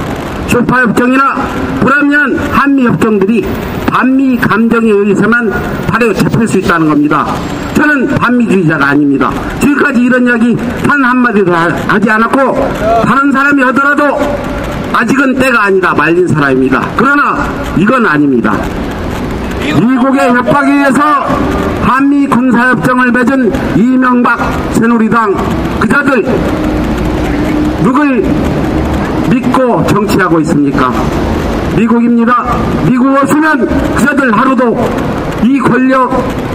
쇼파 협정이나 불합리한 한미 협정들이 반미 감정에 의해서만 바로 잡힐 수 있다는 겁니다. 저는 반미주의자가 아닙니다. 지금까지 이런 이야기 단 한마디도 하지 않았고, 다른 사람이 하더라도 아직은 때가 아니다 말린 사람입니다. 그러나 이건 아닙니다. 미국의 협박에 의해서 한미 군사협정을 맺은 이명박, 새누리당 그자들 누굴 믿고 정치하고 있습니까? 미국입니다. 미국 없으면 그자들 하루도 이 권력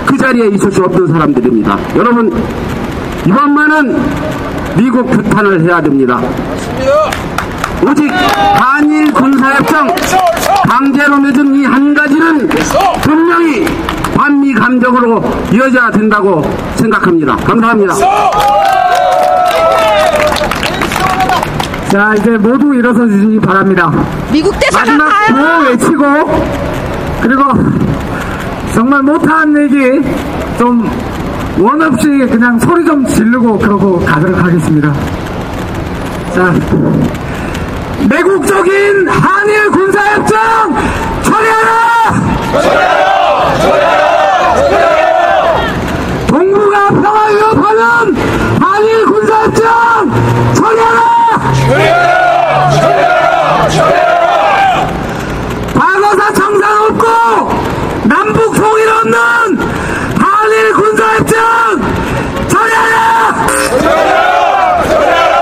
그 자리에 있을 수 없는 사람들입니다. 여러분, 이번만은 미국 규탄을 해야 됩니다. 오직 한일 군사협정 강제로 맺은 이 한 가지는 분명히 반미 감정으로 이어져야 된다고 생각합니다. 감사합니다. 자, 이제 모두 일어서 주시기 바랍니다. 미국 대사관 마지막 구호 외치고, 그리고 정말 못한 얘기 좀 원 없이 그냥 소리 좀 지르고 그러고 가도록 하겠습니다. 자, 매국적인 한일 군사협정 처리하라! 처리하라! 처리하라! 처리하라! 동북아 평화 위협하는 한일 군사협정 처리하라! 처리하라! 처리하라! 처리하라! 과거사 청산 없고 남북 통일 없는 한일 군사협정 처리하라! 처리하라! 처리하라!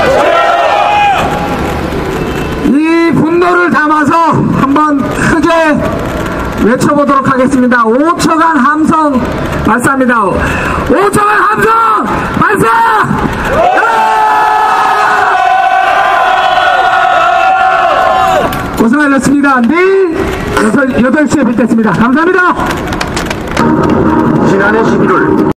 처리하라! 이 분노를 담아서 한번 크게 외쳐보도록 하겠습니다. 5초간 함성 발사합니다. 5초간 함성 발사! 고생하셨습니다. 내일 8시에 뵙겠습니다. 감사합니다. 지난해 11월